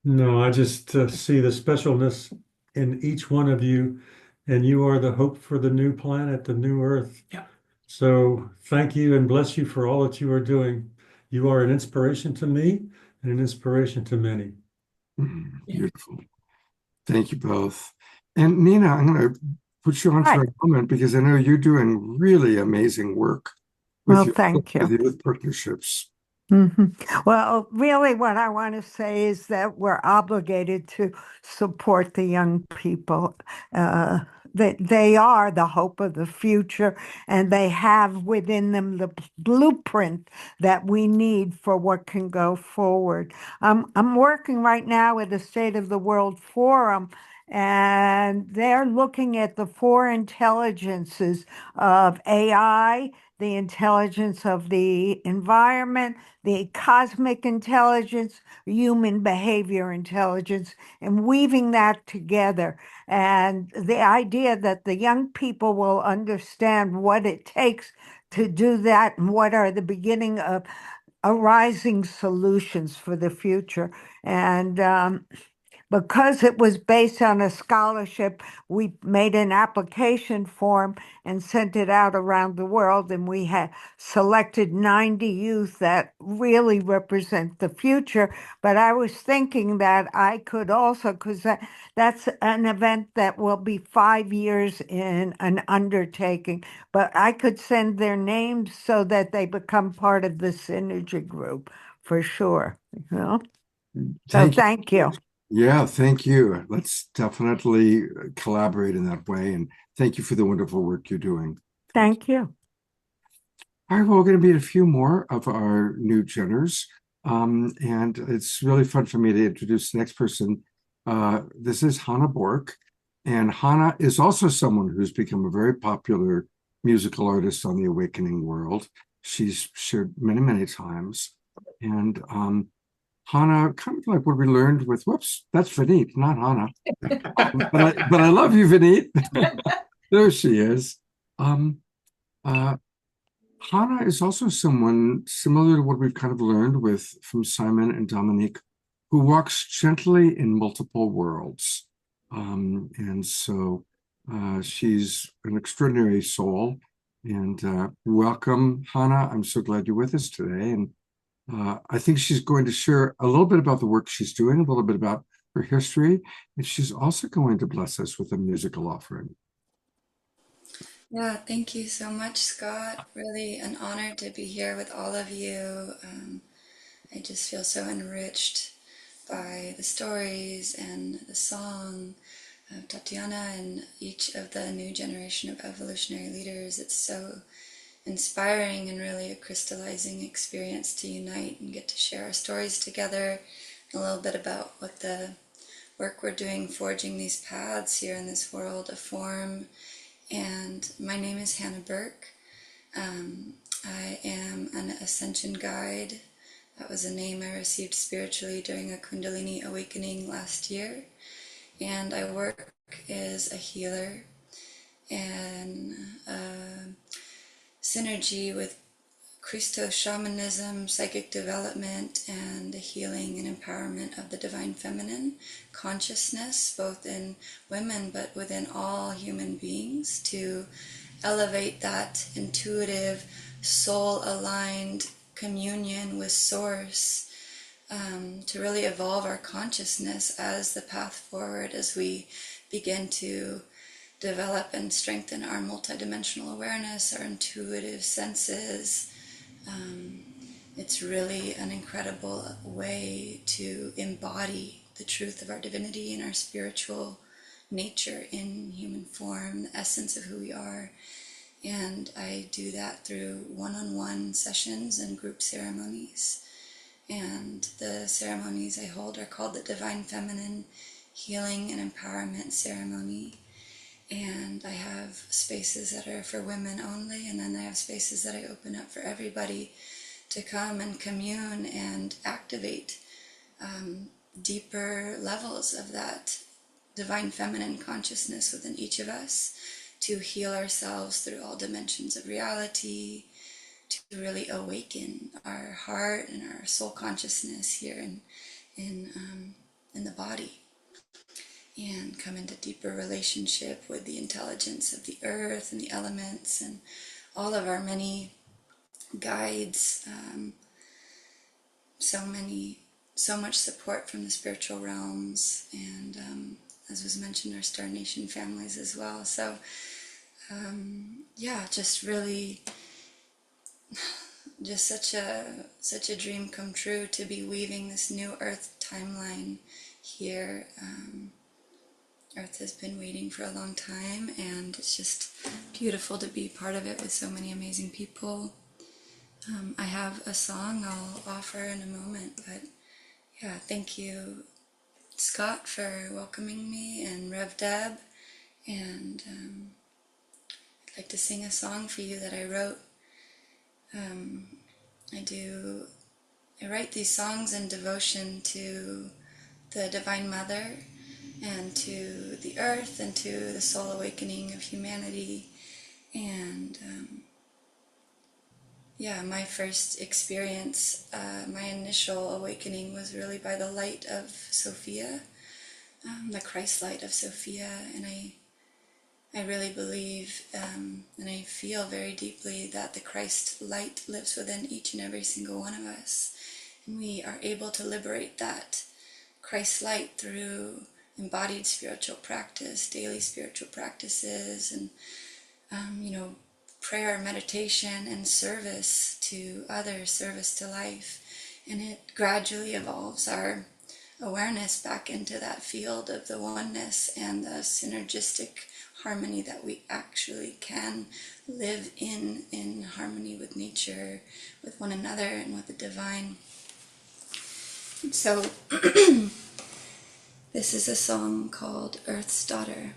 No, I just see the specialness in each one of you, and you are the hope for the new planet, the new Earth. Yeah. So thank you and bless you for all that you are doing. You are an inspiration to me and an inspiration to many. Beautiful. Thank you both. And Nina, I'm going to put you on for a moment because I know you're doing really amazing work with thank you. With the youth partnerships. Well, really, what I want to say is that we're obligated to support the young people. They are the hope of the future, and they have within them the blueprint that we need for what can go forward. I'm working right now with the State of the World Forum, and they're looking at the four intelligences of AI, the intelligence of the environment, the cosmic intelligence, human behavior intelligence, and weaving that together. And the idea that the young people will understand what it takes to do that and what are the beginning of arising solutions for the future. And because it was based on a scholarship, we made an application form and sent it out around the world. And we had selected 90 youth that really represent the future. But I was thinking that I could also, because that's an event that will be 5 years in an undertaking, but I could send their names so that they become part of the synergy group for sure. You know? So Thank you. thank you. Yeah, thank you. Let's definitely collaborate in that way. And thank you for the wonderful work you're doing. Thank you. All right, well, we're going to meet a few more of our new Jenners. And it's really fun for me to introduce the next person. This is Hannah Bork. And Hannah is also someone who's become a very popular musical artist on the awakening world. She's shared many, many times. And Hannah, kind of like what we learned with, whoops, that's Vineet, not Hannah. but I love you, Vineet. There she is. Hannah is also someone similar to what we've kind of learned with from Simon and Dominique, who walks gently in multiple worlds. And so she's an extraordinary soul. And welcome, Hannah. I'm so glad you're with us today. And I think she's going to share a little bit about the work she's doing, a little bit about her history, and she's also going to bless us with a musical offering. Yeah, thank you so much, Scott. Really an honor to be here with all of you. I just feel so enriched by the stories and the song of Tatiana and each of the new generation of evolutionary leaders. It's so inspiring and really a crystallizing experience to unite and get to share our stories together, and a little bit about what the work we're doing, forging these paths here in this world of form. And my name is Hannah Burke. I am an ascension guide. That was a name I received spiritually during a Kundalini awakening last year. And I work as a healer and synergy with Christo shamanism, psychic development, and the healing and empowerment of the divine feminine consciousness, both in women but within all human beings, to elevate that intuitive, soul-aligned communion with Source, to really evolve our consciousness as the path forward as we begin to develop and strengthen our multidimensional awareness, our intuitive senses. It's really an incredible way to embody the truth of our divinity and our spiritual nature in human form, the essence of who we are. And I do that through one-on-one sessions and group ceremonies. And the ceremonies I hold are called the Divine Feminine Healing and Empowerment Ceremony. And I have spaces that are for women only, and then I have spaces that I open up for everybody to come and commune and activate deeper levels of that divine feminine consciousness within each of us, to heal ourselves through all dimensions of reality, to really awaken our heart and our soul consciousness here in the body, and come into deeper relationship with the intelligence of the earth and the elements and all of our many guides. So much support from the spiritual realms, and as was mentioned, our Star Nation families as well. So yeah, just really, just such a dream come true to be weaving this new Earth timeline here. Earth has been waiting for a long time, and it's just beautiful to be part of it with so many amazing people. I have a song I'll offer in a moment, but yeah, thank you, Scott, for welcoming me, and Rev Deb, and I'd like to sing a song for you that I wrote. I write these songs in devotion to the Divine Mother and to the earth and to the soul awakening of humanity. And yeah, my first experience, my initial awakening was really by the light of Sophia, the Christ light of Sophia, and I really believe and I feel very deeply that the Christ light lives within each and every single one of us, and we are able to liberate that Christ light through embodied spiritual practice, daily spiritual practices, and prayer, meditation, and service to others, service to life. And it gradually evolves our awareness back into that field of the oneness and the synergistic harmony that we actually can live in harmony with nature, with one another, and with the divine. And so this is a song called Earth's Daughter.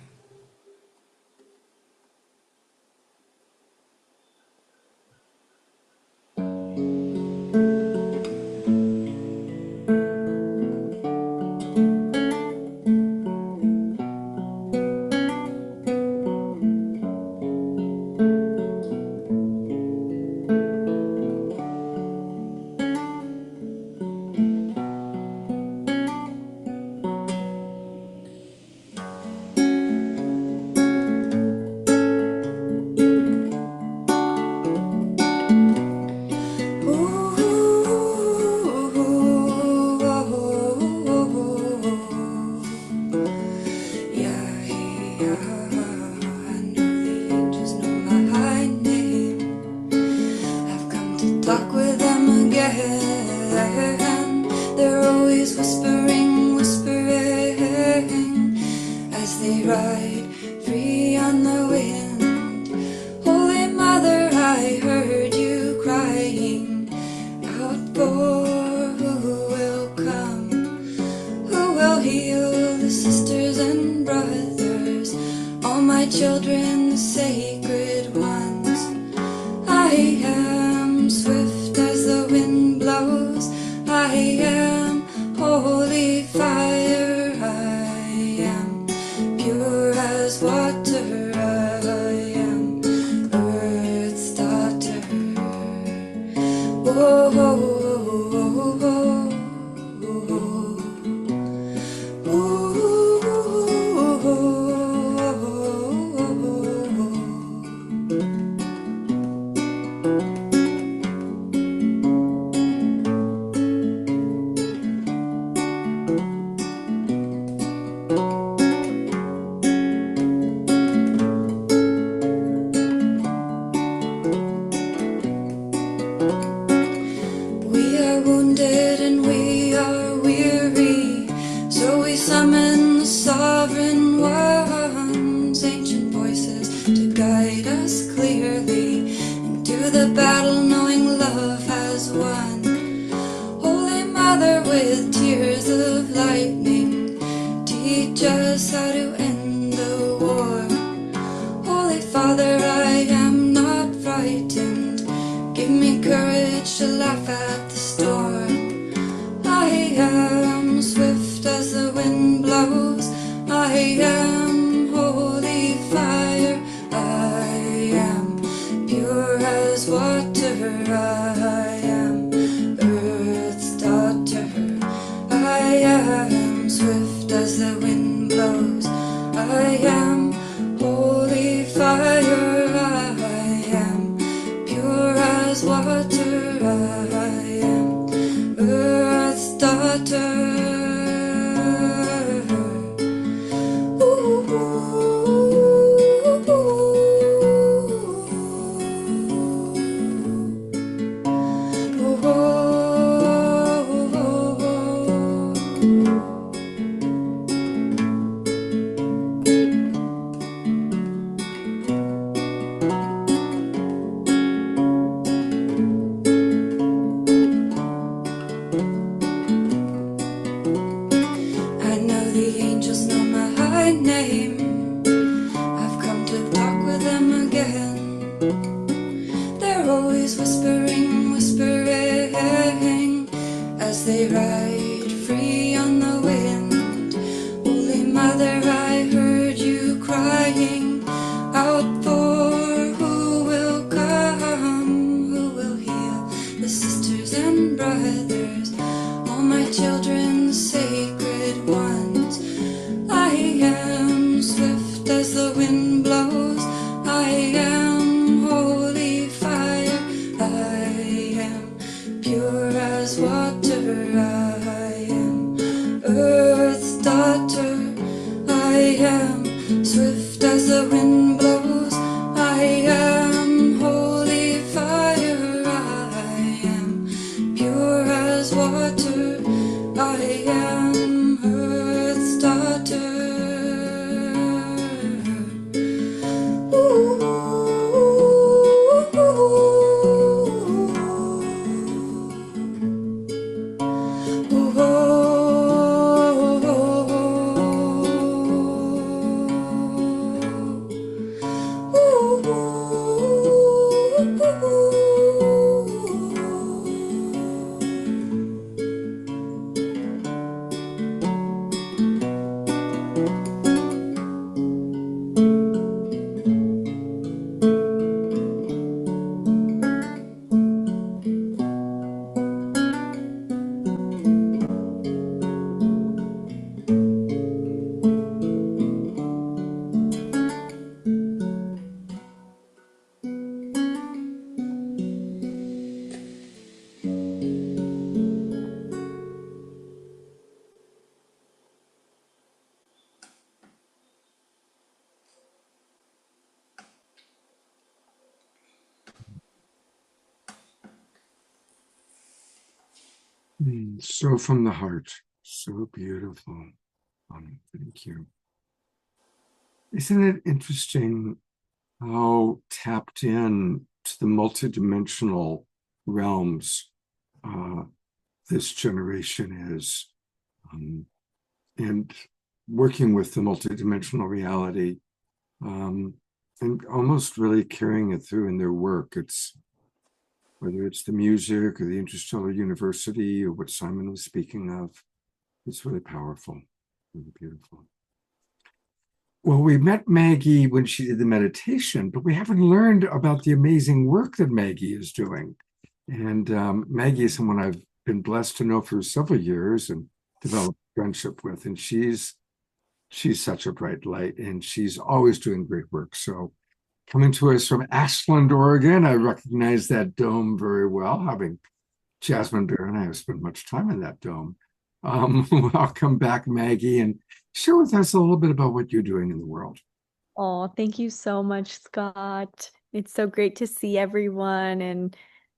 am swift as the wind blows. I am holy fire. I am pure as water. I am earth's daughter. So from the heart, so beautiful. Thank you. Isn't it interesting how tapped in to the multidimensional realms this generation is, and working with the multidimensional reality, and almost really carrying it through in their work. It's whether it's the music or the interstellar university or what Simon was speaking of, it's really powerful, really beautiful. Well, we met Maggie when she did the meditation, but we haven't learned about the amazing work that Maggie is doing. And Maggie is someone I've been blessed to know for several years and developed friendship with. And she's such a bright light, and she's always doing great work. So coming to us from Ashland, Oregon, I recognize that dome very well, having Jasmine Bear and I have spent much time in that dome. Welcome back, Maggie, and share with us a little bit about what you're doing in the world. Oh, thank you so much, Scott. It's so great to see everyone. And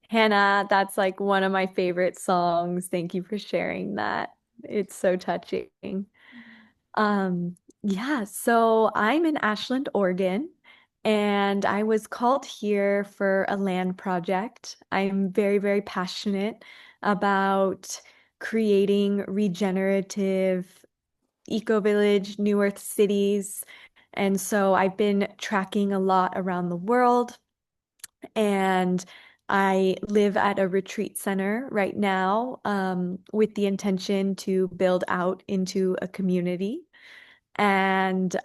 Hannah, that's like one of my favorite songs. Thank you for sharing that. It's so touching. Yeah, so I'm in Ashland, Oregon, and I was called here for a land project. I'm very, very passionate about creating regenerative eco-village, New Earth cities. And so I've been tracking a lot around the world, and I live at a retreat center right now, with the intention to build out into a community. And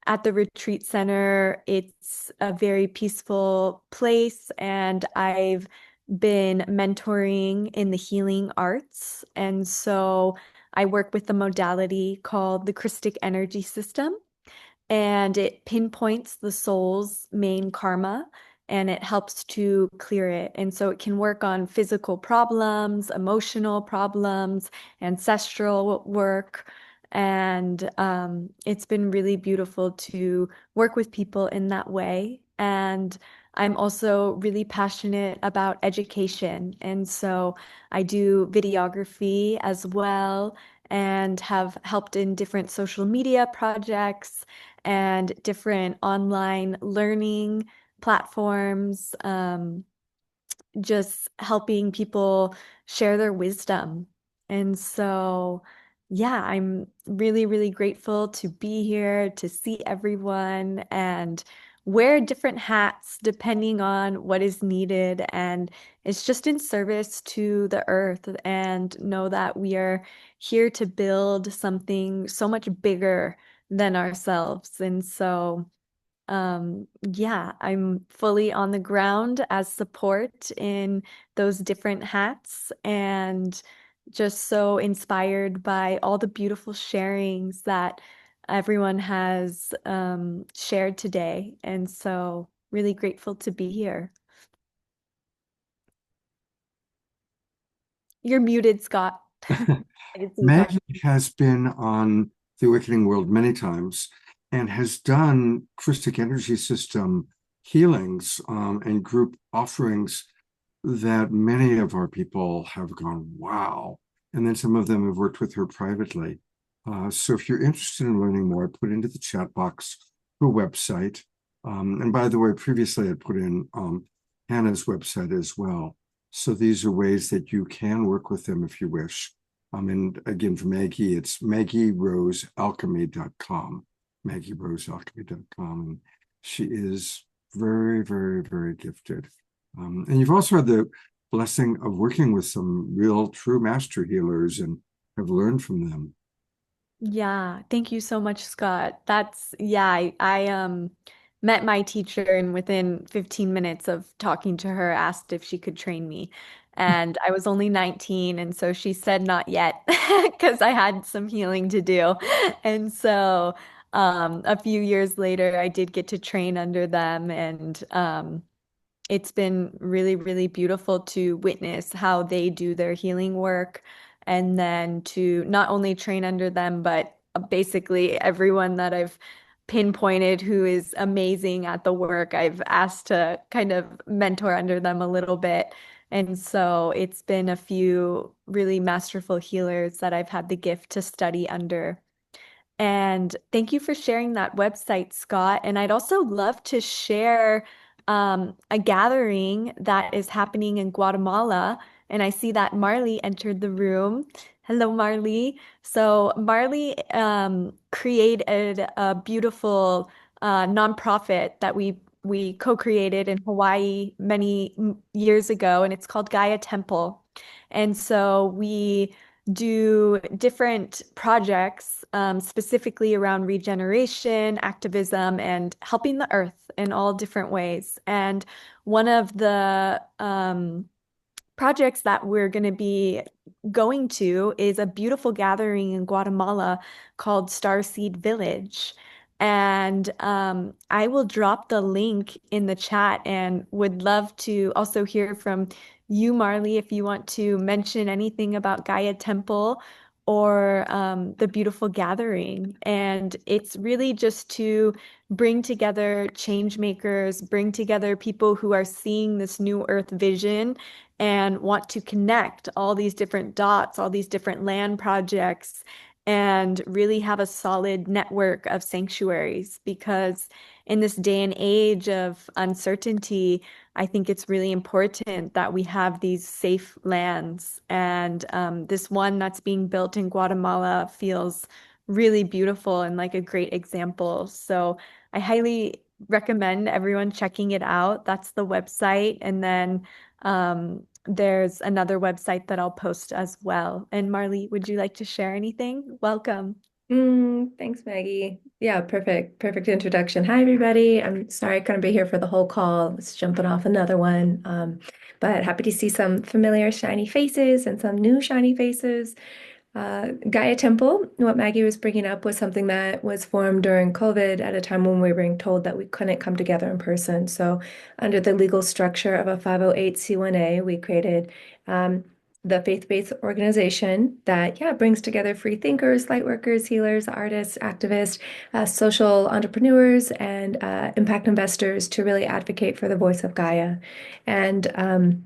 at the retreat center, it's a very peaceful place, and I've been mentoring in the healing arts. And so I work with the modality called the Christic Energy System, and it pinpoints the soul's main karma and it helps to clear it. And so it can work on physical problems, emotional problems, ancestral work. And it's been really beautiful to work with people in that way. And I'm also really passionate about education. And so I do videography as well and have helped in different social media projects and different online learning platforms, just helping people share their wisdom. And so, yeah, I'm really, really grateful to be here, to see everyone, and wear different hats depending on what is needed. And it's just in service to the earth, and know that we are here to build something so much bigger than ourselves. And so, yeah, I'm fully on the ground as support in those different hats, and just so inspired by all the beautiful sharings that everyone has shared today. And so really grateful to be here. You're muted, Scott. I can see you talking. Maggie has been on the Awakening World many times and has done Christic energy system healings and group offerings that many of our people have gone, wow. And then some of them have worked with her privately. So if you're interested in learning more, I put into the chat box her website. And by the way, previously I put in Hannah's website as well. So these are ways that you can work with them if you wish. And again, for Maggie, it's maggierosealchemy.com, maggierosealchemy.com. And she is very, very, very gifted. And you've also had the blessing of working with some real true master healers and have learned from them. Yeah, thank you so much, Scott. I met my teacher and within 15 minutes of talking to her, asked if she could train me. And I was only 19, and so she said not yet because I had some healing to do. And so a few years later, I did get to train under them, and it's been really, really beautiful to witness how they do their healing work and then to not only train under them, but basically everyone that I've pinpointed who is amazing at the work, I've asked to kind of mentor under them a little bit. And so it's been a few really masterful healers that I've had the gift to study under. And thank you for sharing that website, Scott. And I'd also love to share a gathering that is happening in Guatemala. And I see that Marley entered the room. Hello, Marley. So Marley created a beautiful nonprofit that we co-created in Hawaii many years ago, and it's called Gaia Temple. And so we do different projects specifically around regeneration, activism, and helping the earth in all different ways. And one of the projects that we're going to be going to is a beautiful gathering in Guatemala called Starseed Village. And I will drop the link in the chat and would love to also hear from you, Marley, if you want to mention anything about Gaia Temple or the beautiful gathering. And it's really just to bring together change makers, bring together people who are seeing this new earth vision and want to connect all these different dots, all these different land projects, and really have a solid network of sanctuaries. Because in this day and age of uncertainty, I think it's really important that we have these safe lands. And this one that's being built in Guatemala feels really beautiful and like a great example. So I highly recommend everyone checking it out. That's the website. And then there's another website that I'll post as well. And Marley, would you like to share anything? Welcome. Thanks, Maggie. Yeah, perfect introduction. Hi, everybody. I'm sorry I couldn't be here for the whole call. I was jumping off another one. But happy to see some familiar shiny faces and some new shiny faces. Gaia Temple, what Maggie was bringing up was something that was formed during COVID at a time when we were being told that we couldn't come together in person. So under the legal structure of a 508c1a, we created the faith-based organization that, yeah, brings together free thinkers, light workers, healers, artists, activists, social entrepreneurs, and impact investors to really advocate for the voice of Gaia. And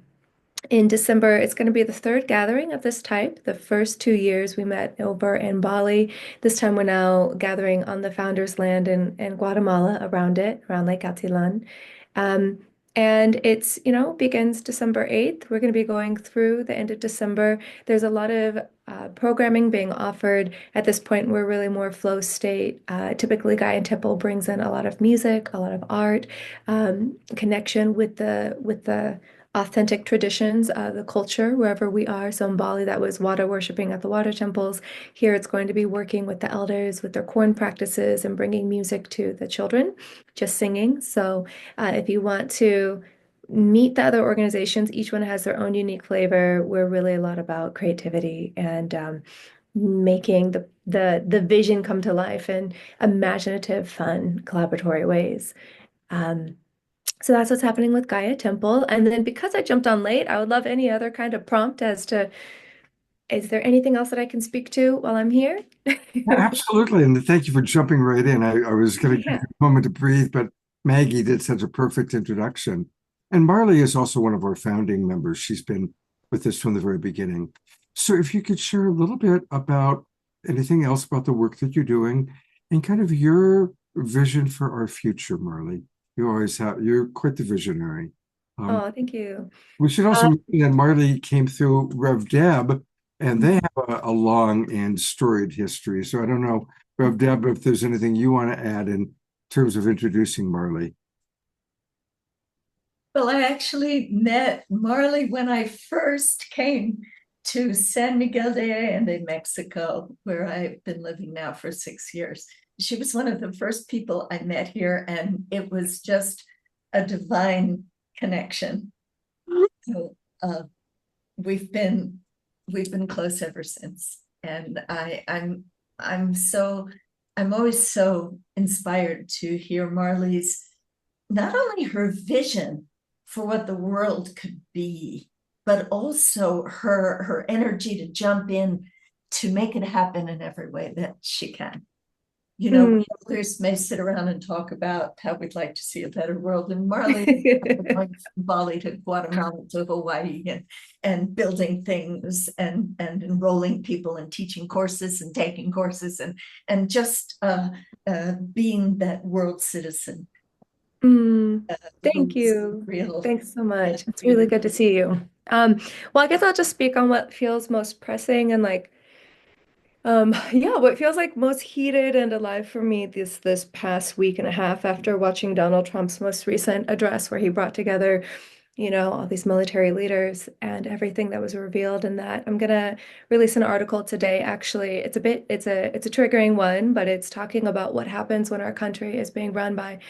in December, it's going to be the third gathering of this type. The first 2 years we met over in Bali. This time we're now gathering on the founder's land in Guatemala around Lake Atilan. And it's, begins December 8th. We're going to be going through the end of December. There's a lot of programming being offered. At this point, we're really more flow state. Typically, Gaia Temple brings in a lot of music, a lot of art, connection with the authentic traditions of the culture wherever we are. So in Bali, that was water worshiping at the water temples. Here, it's going to be working with the elders with their corn practices and bringing music to the children, just singing. So if you want to meet the other organizations, each one has their own unique flavor. We're really a lot about creativity and making the vision come to life in imaginative, fun, collaboratory ways. So that's what's happening with Gaia Temple. And then because I jumped on late, I would love any other kind of prompt as to Is there anything else that I can speak to while I'm here? Absolutely. And thank you for jumping right in. I was going to give Yeah. you a moment to breathe, but Maggie did such a perfect introduction. And Marley is also one of our founding members. She's been with us from the very beginning. So if you could share a little bit about anything else about the work that you're doing and kind of your vision for our future, Marley. You're quite the visionary. Um, Oh, thank you. we should also mention that Marley came through Rev Deb, and they have a long and storied history. So I don't know, Rev Deb, if there's anything you want to add in terms of introducing Marley. Well, I actually met Marley when I first came to San Miguel de Allende, Mexico, where I've been living now for 6 years. She was one of the first people I met here, and it was just a divine connection. So we've been close ever since, and I'm always so inspired to hear Marley's, not only her vision for what the world could be, but also her energy to jump in to make it happen in every way that she can. You know, we others may sit around and talk about how we'd like to see a better world. And Marley going from Bali to Guatemala to Hawaii and building things and enrolling people and teaching courses and taking courses and just being that world citizen. Thank you. Real. Thanks so much. It's really good to see you. Well, I guess I'll just speak on what feels most pressing and like, yeah, what feels like most heated and alive for me this past week and a half after watching Donald Trump's most recent address, where he brought together, all these military leaders and everything that was revealed in that. I'm gonna release an article today, actually. It's a triggering one, but it's talking about what happens when our country is being run by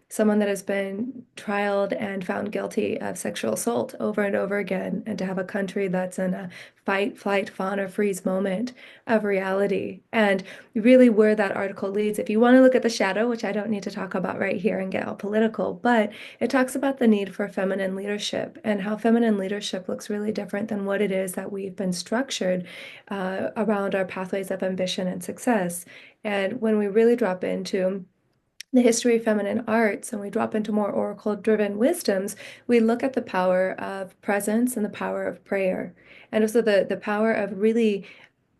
someone that has been trialed and found guilty of sexual assault over and over again, and to have a country that's in a fight, flight, fawn, or freeze moment of reality. And really where that article leads, if you want to look at the shadow, which I don't need to talk about right here and get all political, but it talks about the need for feminine leadership and how feminine leadership looks really different than what it is that we've been structured around our pathways of ambition and success. And when we really drop into the history of feminine arts and we drop into more oracle-driven wisdoms, we look at the power of presence and the power of prayer, and also the power of really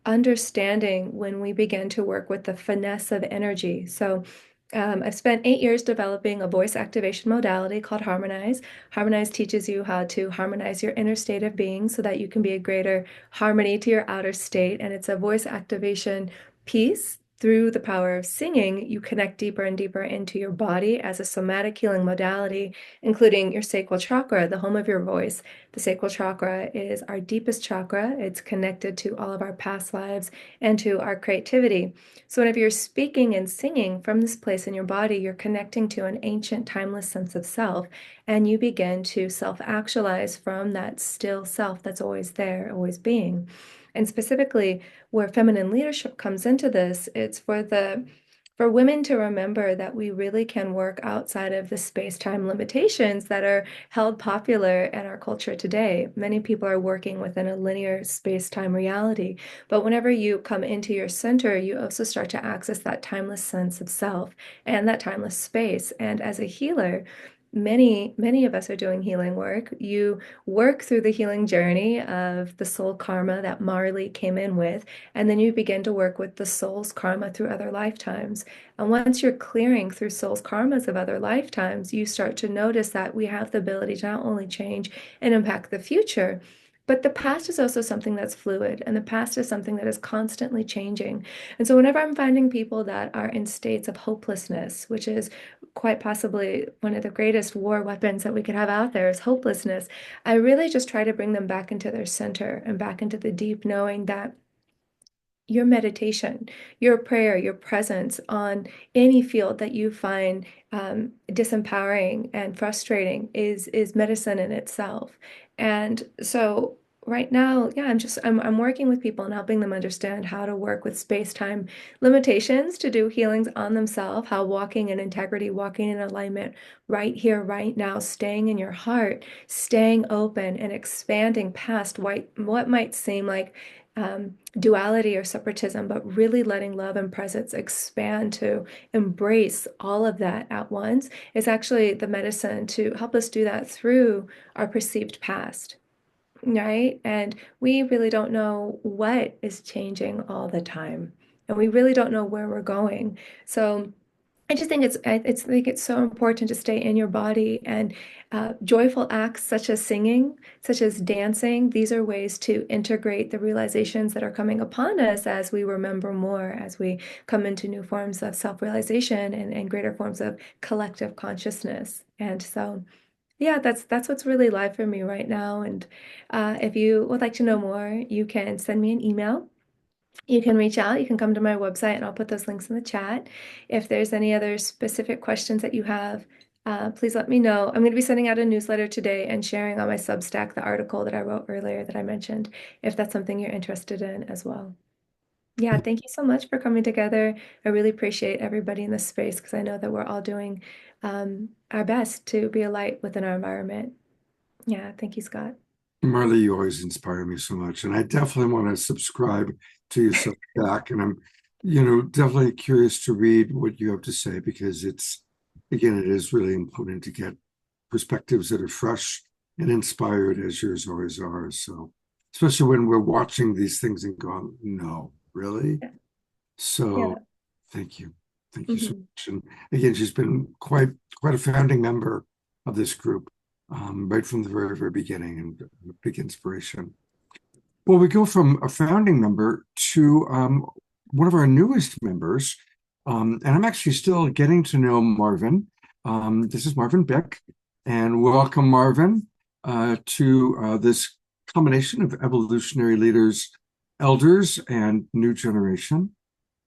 understanding when we begin to work with the finesse of energy. So I've spent 8 years developing a voice activation modality called Harmonize. Harmonize teaches you how to harmonize your inner state of being so that you can be a greater harmony to your outer state. And it's a voice activation piece. Through the power of singing, you connect deeper and deeper into your body as a somatic healing modality, including your sacral chakra, the home of your voice. The sacral chakra is our deepest chakra. It's connected to all of our past lives and to our creativity. So whenever you're speaking and singing from this place in your body, you're connecting to an ancient, timeless sense of self, and you begin to self-actualize from that still self that's always there, always being. And specifically, where feminine leadership comes into this, it's for women to remember that we really can work outside of the space-time limitations that are held popular in our culture today. Many people are working within a linear space-time reality, but whenever you come into your center, you also start to access that timeless sense of self and that timeless space. And as a healer, many of us are doing healing work. You work through the healing journey of the soul karma that Marley came in with, and then you begin to work with the soul's karma through other lifetimes. And once you're clearing through soul's karmas of other lifetimes, you start to notice that we have the ability to not only change and impact the future, but the past is also something that's fluid, and the past is something that is constantly changing. And so, whenever I'm finding people that are in states of hopelessness, which is quite possibly one of the greatest war weapons that we could have out there is hopelessness, I really just try to bring them back into their center and back into the deep knowing that your meditation, your prayer, your presence on any field that you find disempowering and frustrating is medicine in itself. And so right now, yeah, I'm working with people and helping them understand how to work with space-time limitations to do healings on themselves, how walking in integrity, walking in alignment right here, right now, staying in your heart, staying open and expanding past what might seem like duality or separatism, but really letting love and presence expand to embrace all of that at once is actually the medicine to help us do that through our perceived past. Right? And we really don't know what is changing all the time. And we really don't know where we're going. So I just think it's so important to stay in your body and joyful acts such as singing, such as dancing. These are ways to integrate the realizations that are coming upon us as we remember more, as we come into new forms of self-realization and greater forms of collective consciousness. And so yeah, that's what's really live for me right now. And if you would like to know more, you can send me an email. You can reach out. You can come to my website, and I'll put those links in the chat. If there's any other specific questions that you have, please let me know. I'm going to be sending out a newsletter today and sharing on my Substack the article that I wrote earlier that I mentioned, if that's something you're interested in as well. Yeah, thank you so much for coming together. I really appreciate everybody in this space because I know that we're all doing our best to be a light within our environment. Yeah, thank you, Scott. Marley, you always inspire me so much, and I definitely want to subscribe to your Substack, and I'm, definitely curious to read what you have to say because again, it is really important to get perspectives that are fresh and inspired as yours always are. So, especially when we're watching these things and going, no, really? Yeah. So, Yeah. thank you. Thank you so much. And again, she's been quite a founding member of this group, right from the very, very beginning, and a big inspiration. Well, we go from a founding member to one of our newest members, and I'm actually still getting to know Marvin. This is Marvin Beck, and welcome, Marvin, to this combination of Evolutionary Leaders, Elders, and New Generation.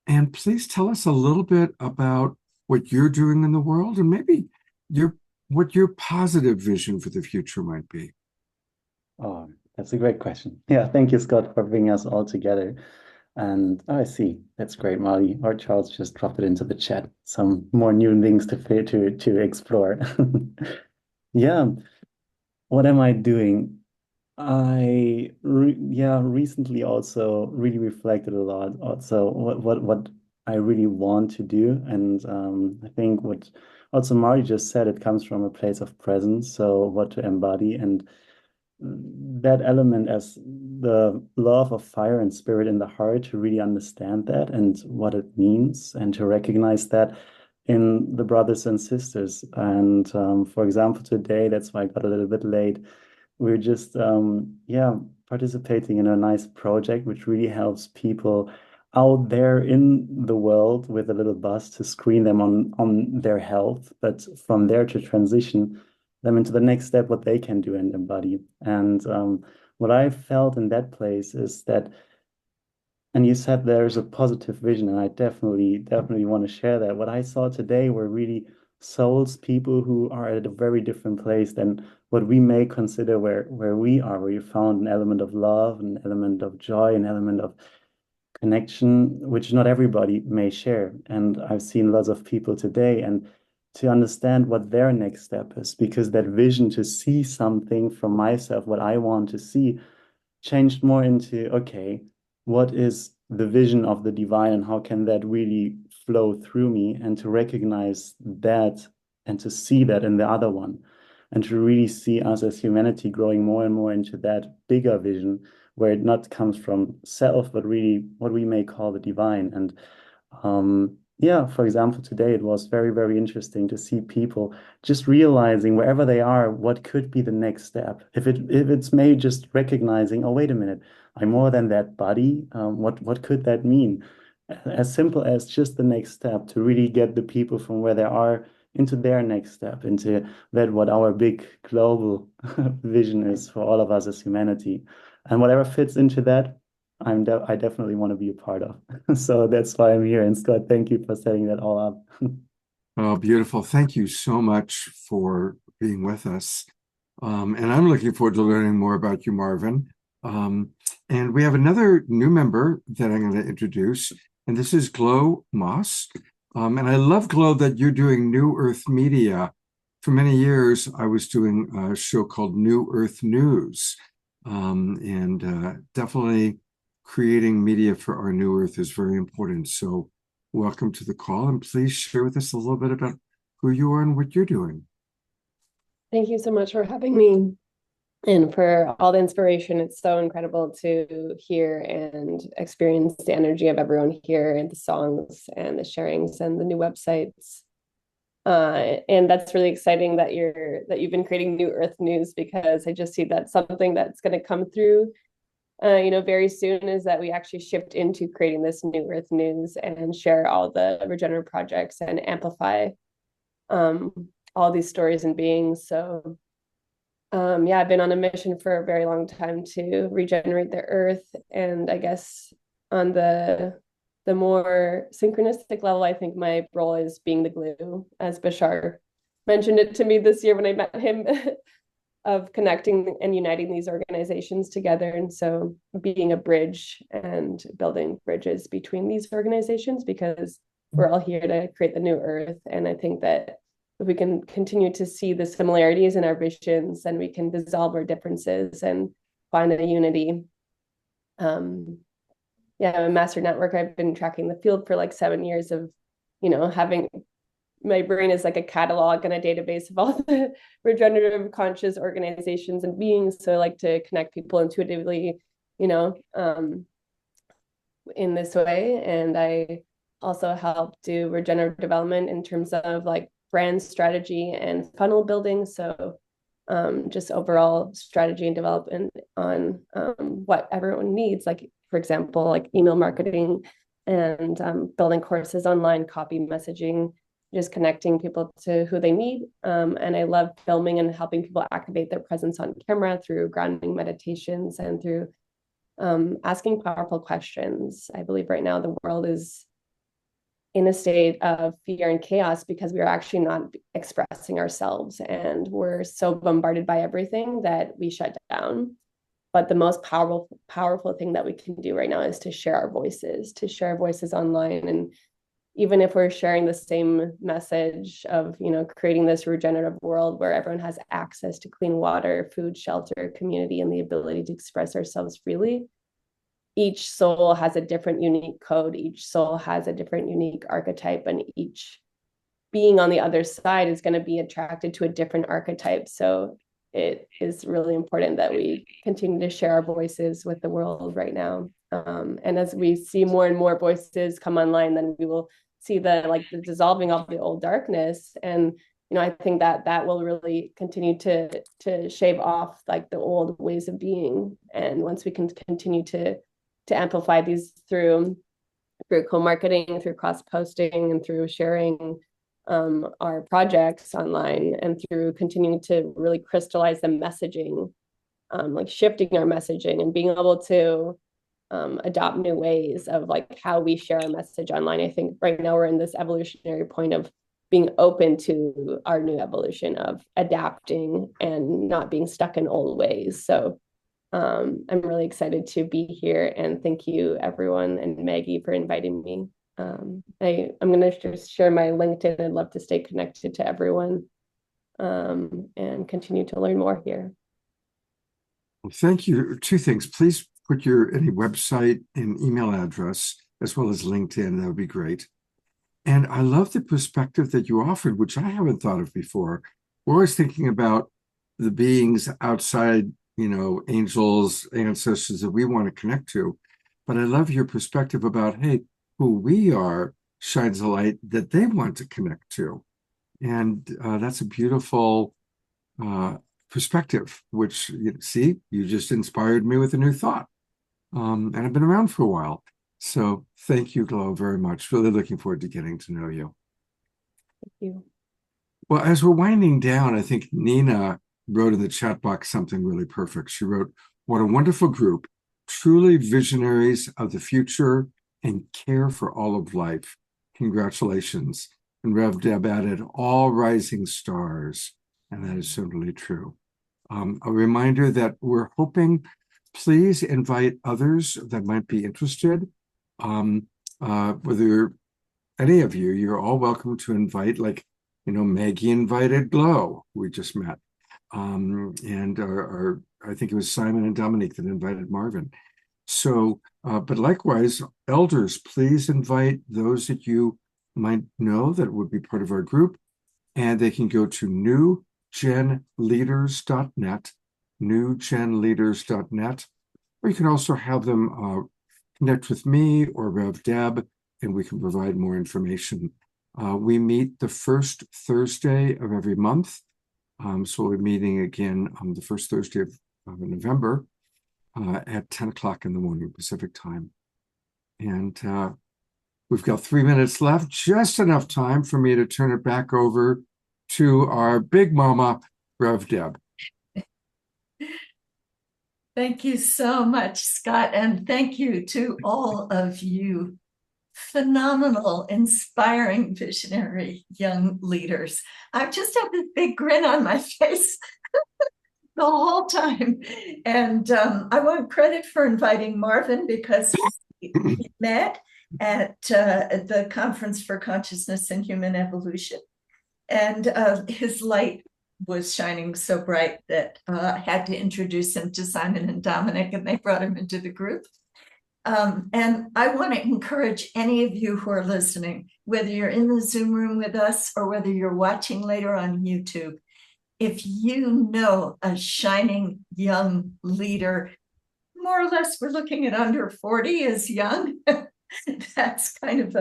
And please tell us a little bit about what you're doing in the world and maybe what your positive vision for the future might be. Oh, that's a great question. Yeah, thank you, Scott, for bringing us all together. And I see, that's great, Molly. Or Charles just dropped it into the chat. Some more new links to explore. Yeah, what am I doing? Recently also really reflected a lot. Also, what I really want to do, and I think what also Mari just said, it comes from a place of presence. So what to embody, and that element as the love of fire and spirit in the heart, to really understand that and what it means, and to recognize that in the brothers and sisters. And for example, today, that's why I got a little bit late. We're just participating in a nice project which really helps people out there in the world with a little bus to screen them on their health, but from there to transition them into the next step, what they can do and embody. And what I felt in that place is that, and you said there's a positive vision, and I definitely want to share that. What I saw today were really souls, people who are at a very different place than what we may consider where we are, where you found an element of love, an element of joy, an element of connection, which not everybody may share. And I've seen lots of people today, and to understand what their next step is, because that vision to see something from myself, what I want to see, changed more into, okay, what is the vision of the divine and how can that really flow through me, and to recognize that and to see that in the other one, and to really see us as humanity growing more and more into that bigger vision where it not comes from self, but really what we may call the divine. And for example, today it was very, very interesting to see people just realizing wherever they are, what could be the next step. If it's maybe just recognizing, oh, wait a minute, I'm more than that body. What could that mean? As simple as just the next step to really get the people from where they are into their next step, into that what our big global vision is for all of us as humanity. And whatever fits into that, I definitely want to be a part of. So that's why I'm here. And Scott, thank you for setting that all up. Oh, beautiful. Thank you so much for being with us. And I'm looking forward to learning more about you, Marvin. And we have another new member that I'm going to introduce, and this is Glow Moss. And I love, Glow, that you're doing New Earth Media. For many years, I was doing a show called New Earth News. And definitely creating media for our New Earth is very important. So welcome to the call, and please share with us a little bit about who you are and what you're doing. Thank you so much for having me and for all the inspiration. It's so incredible to hear and experience the energy of everyone here and the songs and the sharings and the new websites. And that's really exciting that you've been creating New Earth News, because I just see that something that's going to come through very soon is that we actually shift into creating this New Earth News and share all the regenerative projects and amplify all these stories and beings. So I've been on a mission for a very long time to regenerate the earth. And I guess on the more synchronistic level, I think my role is being the glue, as Bashar mentioned it to me this year when I met him, of connecting and uniting these organizations together. And so being a bridge and building bridges between these organizations, because we're all here to create the new earth. And I think that if we can continue to see the similarities in our visions, then we can dissolve our differences and find a unity. A master network. I've been tracking the field for like 7 years of, having my brain is like a catalog and a database of all the regenerative conscious organizations and beings. So I like to connect people intuitively, in this way. And I also help do regenerative development in terms of like brand strategy and funnel building. So just overall strategy and development on what everyone needs. Like, for example, like email marketing and building courses online, copy messaging, just connecting people to who they need. And I love filming and helping people activate their presence on camera through grounding meditations and through asking powerful questions. I believe right now the world is in a state of fear and chaos because we are actually not expressing ourselves, and we're so bombarded by everything that we shut down. But the most powerful thing that we can do right now is to share our voices online. And even if we're sharing the same message of, creating this regenerative world where everyone has access to clean water, food, shelter, community, and the ability to express ourselves freely, each soul has a different unique code. Each soul has a different unique archetype, and each being on the other side is going to be attracted to a different archetype. So it is really important that we continue to share our voices with the world right now. And as we see more and more voices come online, then we will see the dissolving of the old darkness. And I think that will really continue to shave off like the old ways of being. And once we can continue to amplify these through co-marketing, through cross-posting, and through sharing our projects online, and through continuing to really crystallize the messaging, like shifting our messaging and being able to adopt new ways of like how we share our message online. I think right now we're in this evolutionary point of being open to our new evolution of adapting and not being stuck in old ways. So I'm really excited to be here, and thank you everyone and Maggie for inviting me. I'm going to just share my LinkedIn. I'd love to stay connected to everyone and continue to learn more here. Well, thank you. Two things. Please put any website and email address as well as LinkedIn. That would be great. And I love the perspective that you offered, which I haven't thought of before. We're always thinking about the beings outside, angels, ancestors that we want to connect to. But I love your perspective about, hey, who we are shines a light that they want to connect to. And that's a beautiful perspective, which, you just inspired me with a new thought. And I've been around for a while. So thank you, Glow, very much. Really looking forward to getting to know you. Thank you. Well, as we're winding down, I think Nina wrote in the chat box something really perfect. She wrote, "What a wonderful group, truly visionaries of the future and care for all of life. Congratulations." And Rev Deb added, "All rising stars." And that is certainly true. A reminder that we're hoping please invite others that might be interested. Whether any of you, you're all welcome to invite, like, Maggie invited Glow, who we just met. And I think it was Simon and Dominique that invited Marvin. So, but likewise, elders, please invite those that you might know that would be part of our group, and they can go to newgenleaders.net, newgenleaders.net, or you can also have them connect with me or Rev Deb, and we can provide more information. We meet the first Thursday of every month. So we'll be meeting again on the first Thursday of November at 10 o'clock in the morning Pacific time. And we've got 3 minutes left, just enough time for me to turn it back over to our big mama, Rev Deb. Thank you so much, Scott, and thank you to all of you phenomenal, inspiring, visionary young leaders. I've just had this big grin on my face the whole time. And I want credit for inviting Marvin, because we met at the Conference for Consciousness and Human Evolution. And his light was shining so bright that I had to introduce him to Simon and Dominic, and they brought him into the group. And I want to encourage any of you who are listening, whether you're in the Zoom room with us or whether you're watching later on YouTube, if you know a shining young leader, more or less we're looking at under 40 as young. That's kind of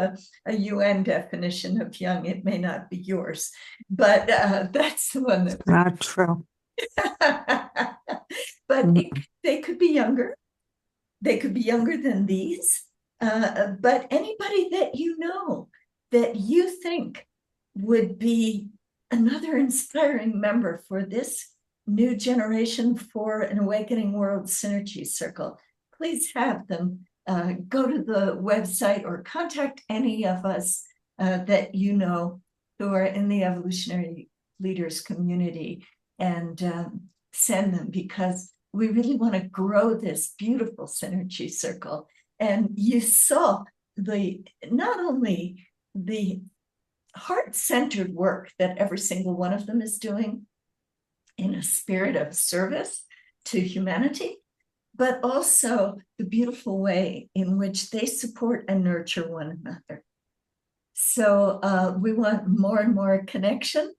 a UN definition of young. It may not be yours, but that's the one that. Not true. But they could be younger. They could be younger than these. But anybody that you know that you think would be another inspiring member for this new generation for an Awakening World Synergy Circle, please have them go to the website or contact any of us that you know who are in the Evolutionary Leaders community, and send them, because we really want to grow this beautiful synergy circle. And you saw not only the heart-centered work that every single one of them is doing in a spirit of service to humanity, but also the beautiful way in which they support and nurture one another. So we want more and more connection,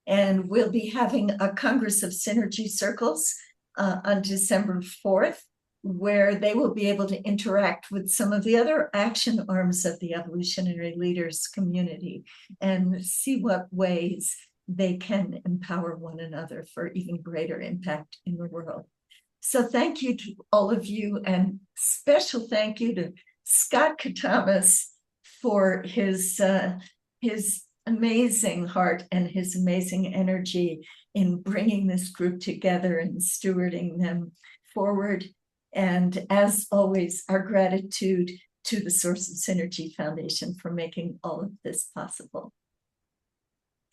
and we'll be having a Congress of Synergy Circles on December 4th, where they will be able to interact with some of the other action arms of the Evolutionary Leaders community and see what ways they can empower one another for even greater impact in the world. So thank you to all of you, and special thank you to Scott Katamas for his amazing heart and his amazing energy in bringing this group together and stewarding them forward. And as always, our gratitude to the Source of Synergy Foundation for making all of this possible.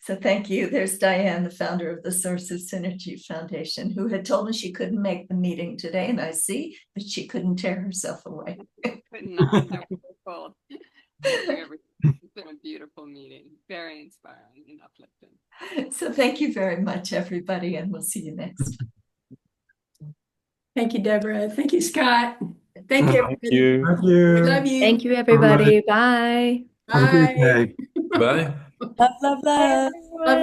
So thank you. There's Diane, the founder of the Source of Synergy Foundation, who had told me she couldn't make the meeting today, and I see that she couldn't tear herself away. Could not. That was cold. It's been a beautiful meeting, very inspiring and uplifting. So thank you very much, everybody, and we'll see you next. Thank you, Deborah. Thank you, Scott. Thank you. Thank you. Thank you. We love you. Thank you, everybody. Bye. Have a great Bye. day. Bye. Love, love, love. Love